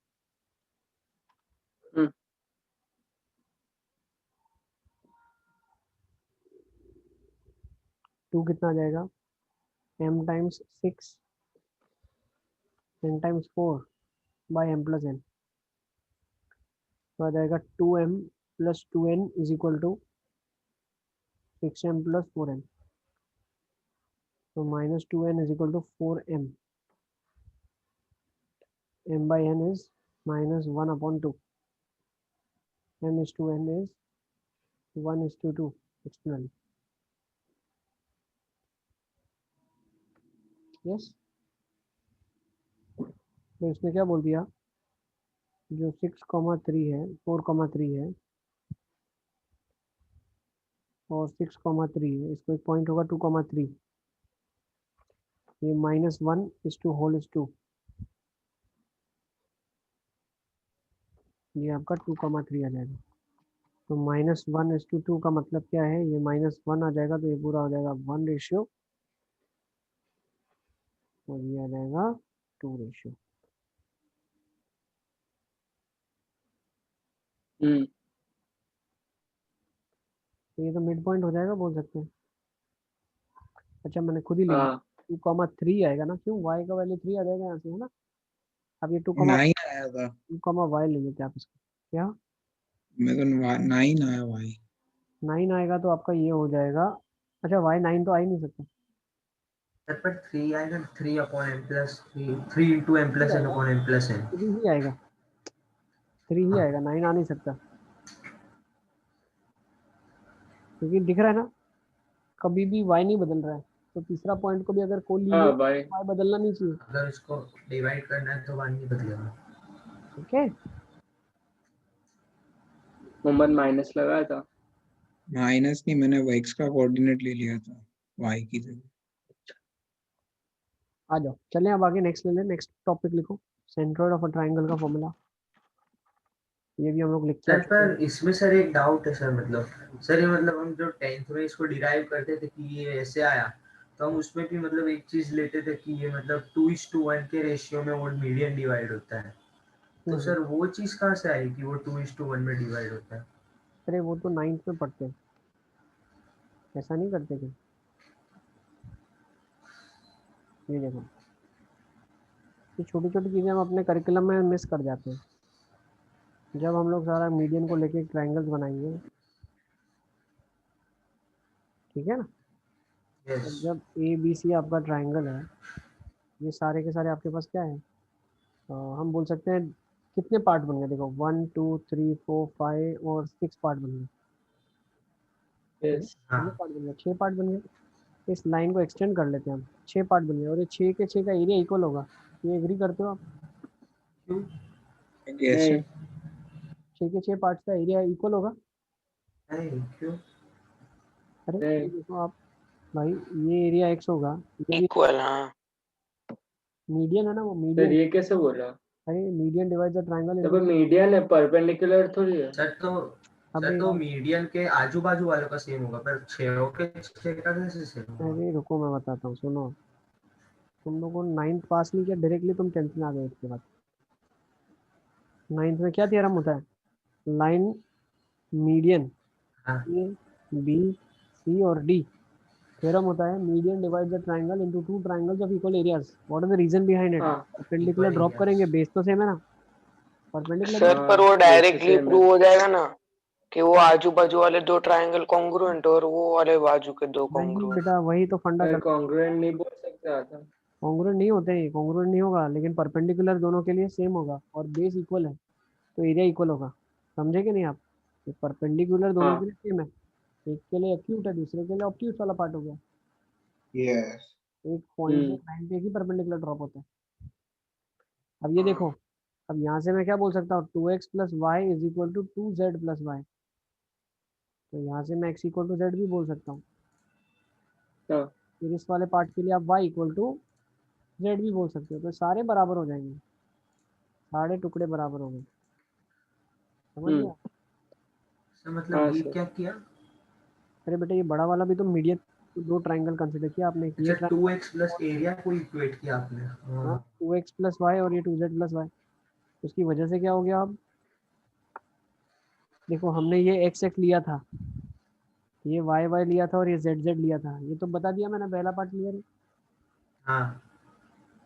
2 कितना आ जाएगा, m times 6 n times 4 by m plus n, तो आ जाएगा 2m plus 2n is equal to 6m plus 4n, तो minus 2n is equal to 4m, m by n is minus 1 upon 2, m is to n is 1 is to 2 externally. Yes, तो इसने क्या बोल दिया, जो 6,3 है 4,3 है और 6,3 है, इसको एक पॉइंट होगा 2,3, ये -1 is to होल is 2, ये आपका 2,3 आ जाएगा। तो -1 is to 2 का मतलब क्या है, ये -1 आ जाएगा, तो ये पूरा हो जाएगा 1 रेशियो और ये आ जाएगा 2 रेशियो। तो ये तो मिड पॉइंट हो जाएगा बोल सकते हैं। अच्छा मैंने खुद ही लिख दिया 2,3 आएगा ना, क्यों y का वैल्यू 3 आ जाएगा यहाँ से, है ना। अब ये 9 आया था, 2,y ले लेते आप इसको, क्या मैं तो 9 आया भाई। 9 आएगा तो आपका ये हो जाएगा, अच्छा y 9 तो आ ही नहीं सकता, सर पर 3 आएगा, 3 upon m plus 3 into m plus n upon m plus n, 3 ही आएगा, 3 ही आएगा, 9 आ नहीं सकता, क्योंकि दिख रहा है ना कभी भी y नहीं बदल रहा है, तो तीसरा पॉइंट को भी अगर कोई लीजिए y बदलना नहीं चाहिए। अगर इसको डिवाइड करना है तो y नहीं बदलेगा। ठीक है, मोहम्मद माइनस लगाया था, माइनस नहीं, मैंने x का कोऑर्डिनेट ले लिया था y की जगह। आ जाओ चलें अब आगे नेक्स्ट ले लें, नेक्स्ट टॉपिक लिखो, सेंट्रोइड ऑफ अ ट्रायंगल का फॉर्मूला, ये भी हम लोग लिख के सर पर इसमें सर एक डाउट है सर, मतलब सर ये मतलब हम जो 10th में इसको डिराइव करते थे कि ये ऐसे आया, तो हम उसमें भी मतलब एक चीज लेते थे कि ये मतलब 2:1 के रेशियो में वो मीडियन डिवाइड होता है, तो सर वो चीज कहाँ से आई कि वो 2:1 में डिवाइड होता है? अरे वो तो 9th में पढ़ते हैं, ऐसा नहीं करते क्या, ये देखो ये छोटी छोटी चीज़ें हम अपने करिकुलम में मिस कर जाते हैं। जब हम लोग सारा मीडियन को लेके ट्रायंगल्स बनाएंगे, ठीक है ना, yes. तो जब ABC आपका ट्रायंगल है, ये सारे के सारे आपके पास क्या है, हम बोल सकते हैं कितने पार्ट बन गए, देखो 1 2 3 4 5 और 6 पार्ट बन गए, कितने पार्ट बन गए, 6 पार्ट बन गए। इस लाइन को एक्सटेंड कर लेते हैं हम, 6 पार्ट बन गए और ये 6 के 6 का एरिया इक्वल होगा, ये एग्री करते हो आप? कैसे? 6 के 6 पार्ट्स का एरिया इक्वल होगा? क्यों? अरे देखो आप भाई, ये एरिया x होगा, ये इक्वल, हाँ मीडियन है ना, वो सर मीडियन, ये कैसे बोला? अरे मीडियन डिवाइड द ट्रायंगल जब मीडियन है परपेंडिकुलर थोड़ी है सर तो मीडियन के आजू बाजू वालों का सेम होगा, पर 6 के 6 का कैसे सेम होगा? अरे रुको मैं बताता हूँ, सुनो, तुम लोगों को 9th पास नहीं किया, डायरेक्टली तुम 10th में आ गए इसके बाद। 9th में क्या थ्योरम होता है, line median A B C और डी, थ्योरम होता है median divide the triangle into two triangles of equal areas, what is the reason behind it, perpendicular drop करेंगे, बेस तो सेम है ना, परपेंडिकुलर सर पर वो डायरेक्टली प्रूव हो जाएगा ना कि वो आजू बाजू वाले दो ट्रायंगल कॉन्ग्रुएंट और वो वाले बाजू के दो कॉन्ग्रुएंट। बेटा वही तो फंडा, कॉन्ग्रुएंट नहीं बोल सकते आता, कॉन्ग्रुएंट नहीं होते हैं, कॉन्ग्रुएंट नहीं होगा, लेकिन परपेंडिकुलर दोनों के लिए सेम होगा और बेस इक्वल है तो एरिया इक्वल होगा, समझे कि नहीं आप, परपेंडिकुलर दोनों के लिए सेम है, एक के लिए एक्यूट है दूसरे के लिए ऑब्ट्यूज वाला पार्ट हो गया, यस एक पॉइंट से लाइन पे ही परपेंडिकुलर ड्रॉप होता है। अब ये देखो, अब यहाँ से मैं क्या बोल सकता हूँ, 2x plus Y is equal to 2z plus Y, तो यहाँ से मैं x इक्वल टू z भी बोल सकता हूँ, फिर इस वाले पार्ट के लिए आप y इक्वल टू z भी बोल सकते हो, तो सारे बराबर हो जाएंगे, सारे टुकड़े बराबर हो गए, समझ गया? मतलब ये क्या किया? अरे बेटा ये बड़ा वाला भी तो मीडियन, दो ट्रायंगल कंसीडर किया आपने, ये 2x प्लस एरिया को इक्वेट किया आपने, 2x प्लस वाई और ये 2z प्लस वाई, उसकी वजह से क्या हो गया, अब देखो हमने ये x लिया था, ये वाई वाई लिया था और ये जेड जेड लिया था, ये तो बता दिया मैंने पहला पार्ट क्लियर है। हाँ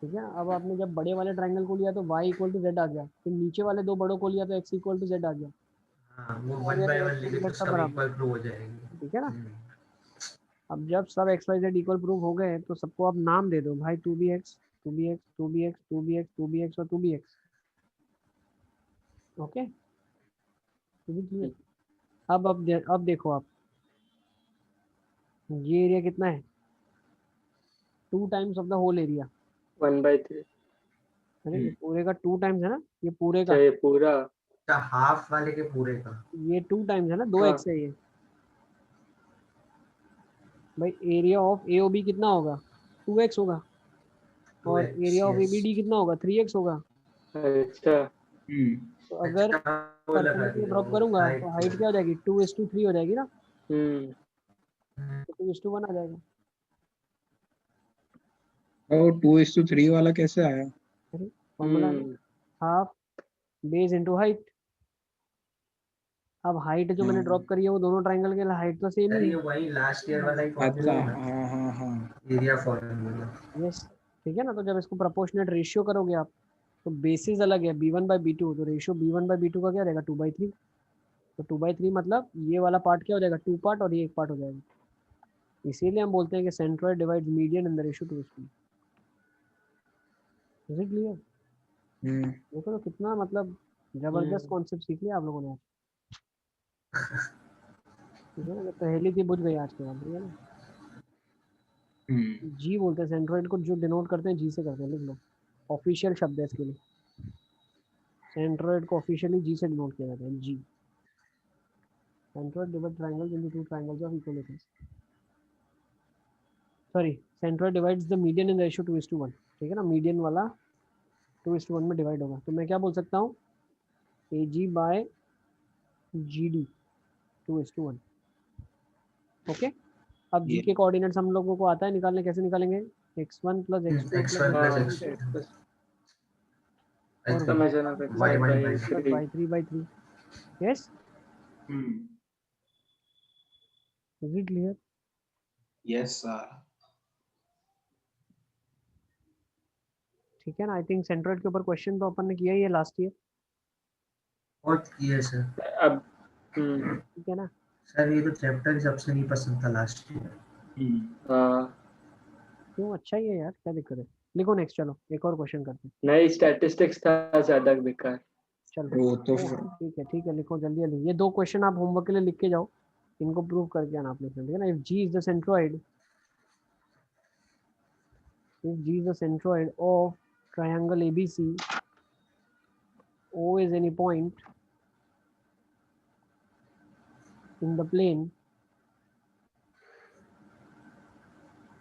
ठीक है, अब आपने जब बड़े वाले ट्रायंगल को लिया तो y इक्वल टू जेड आ गया, फिर नीचे वाले दो बड़ों को लिया तो x इक्वल टू जेड आ गया। हाँ, वो हो 1 गया बाय ना 1 x लेके तो जेड सब सब बराबर। इक्वल प्रूव हो जाएंगे। ठीक है ना, अब जब सब x y z equal prove हो गए तो सबको आप नाम दे दो भाई, 2bx 2bx 2bx 2bx 2bx और 2bx। Okay, clear. अब देखो आप, ये एरिया कितना है, 2 times of the whole area. 1/3। अरे ये पूरे का 2 टाइम्स है ना, ये पूरे का, चाहे पूरा अच्छा, हाफ वाले के पूरे का। ये 2 टाइम्स है ना, 2x है ये। भाई एरिया ऑफ AOB कितना होगा, 2x होगा, और 2x, area of yes। ABD कितना होगा, 3x होगा। अच्छा तो अगर अच्छा, वो लगा परपेंडिकुलर दिया ड्रॉप वो करूंगा तो हाइट हाइट क्या हो जाएगी, 2:3 हो जाएगी ना, हम्म तो 2:1 आ जाएगा। और 2:3 वाला कैसे आया? अरे फॉर्मूला है, हाफ बेस इनटू हाइट। अब हाइट जो मैंने ड्रॉप करी है वो दोनों ट्रायंगल के हाइट तो सेम सर, ही ये है। वही लास्ट ईयर वाला ही अच्छा, फॉर्मूला है ना, हाँ हाँ हाँ। Area formula. यस, ठीक है ना। तो जब इसको प्रोपोर्शनेट रेशियो करोगे आप, तो बेसिस अलग है, b1/b2, तो रेशियो b1/b2 का क्या रहेगा, 2/3। तो 2/3 मतलब ये वाला पार्ट क्या हो जाएगा, 2 पार्ट, और ये 1 पार्ट हो जाएगा। इसीलिए हम बोलते हैं कि centroid divides median in the ratio 2:1। Is it clear? देखो तो कितना मतलब जबरदस्त कॉन्सेप्ट सीख लिया आप लोगों ने। ठीक है ना, पहली थी बुझ गई आज के बाद, ठीक है ना। जी बोलते हैं सेंट्रोइड को, जो डिनोट करते हैं जी से करते हैं, लिख लो, ऑफिशियल शब्द है इसके लिए। सेंट्रोइड को ऑफिशियली जी से डिनोट किया जाता है, जी। Centroid divide triangles into 2 triangles of equal length. Sorry, centroid divides the median in ratio 2:1। ठीक है ना, मीडियन वाला 2:1 में डिवाइड होगा। तो मैं क्या बोल सकता हूँ, AG/GD 2:1। ओके, अब जी के कोऑर्डिनेट्स हम लोगों को आता है निकालने, कैसे निकालेंगे, x1 + x2 x1 + plus x2 और y3/3। Yes, is it clear? Yes sir. ठीक है ना। आई थिंक सेंट्रोइड के ऊपर क्वेश्चन तो अपन ने किया ही है लास्ट ईयर। बहुत किए सर। अब ठीक है ना। सर, ये तो चैप्टर सबसे नहीं पसंद था लास्ट ईयर। क्यों, अच्छा ही है यार, क्या दिक्कत है। लिखो नेक्स्ट, चलो एक और क्वेश्चन करते हैं। नहीं, स्टैटिस्टिक्स था ज्यादा बेकार। चलो वो तो ठीक है, लिखो जल्दी जल्दी। ये 2 क्वेश्चन आप होमवर्क के लिए लिख के जाओ, इनको प्रूव करके आना आपने, ठीक है ना। If G is the centroid of triangle ABC, O is any point in the plane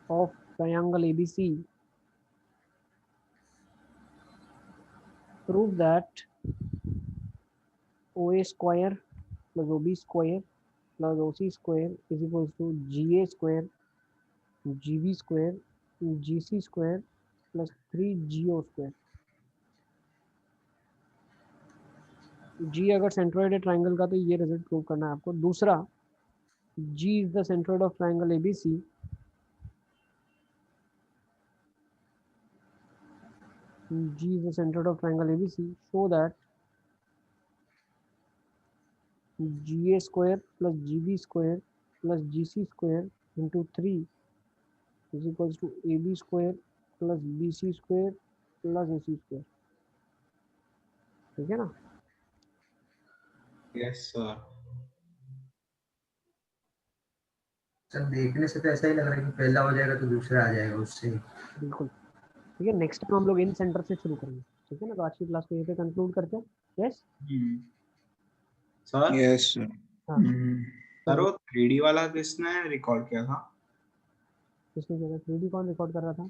of triangle ABC, prove that OA square plus OB square plus OC square is equals to GA square, GB square, GC square plus 3GO square। G अगर centroid है triangle का तो ये result prove करना है आपको। दूसरा, G is the centroid of triangle ABC, G is the centroid of triangle ABC, show that GA square plus GB square plus GC square into 3 is equals to AB square plus BC square plus AC square। ठीक है ना। Yes sir. Sir, देखने से तो ऐसा ही लग रहा है कि पहला हो जाएगा तो दूसरा आ जाएगा उससे। बिल्कुल, ठीक है। नेक्स्ट टाइम हम लोग इन सेंटर से शुरू करेंगे, ठीक है ना। तो आज की क्लास को यहीं पे कंक्लूड करते हैं। Yes sir. Yes sir. Sir, वो 3D वाला किसने रिकॉर्ड किया था? किसने किया था 3D? कौन रिकॉर्ड कर रहा था?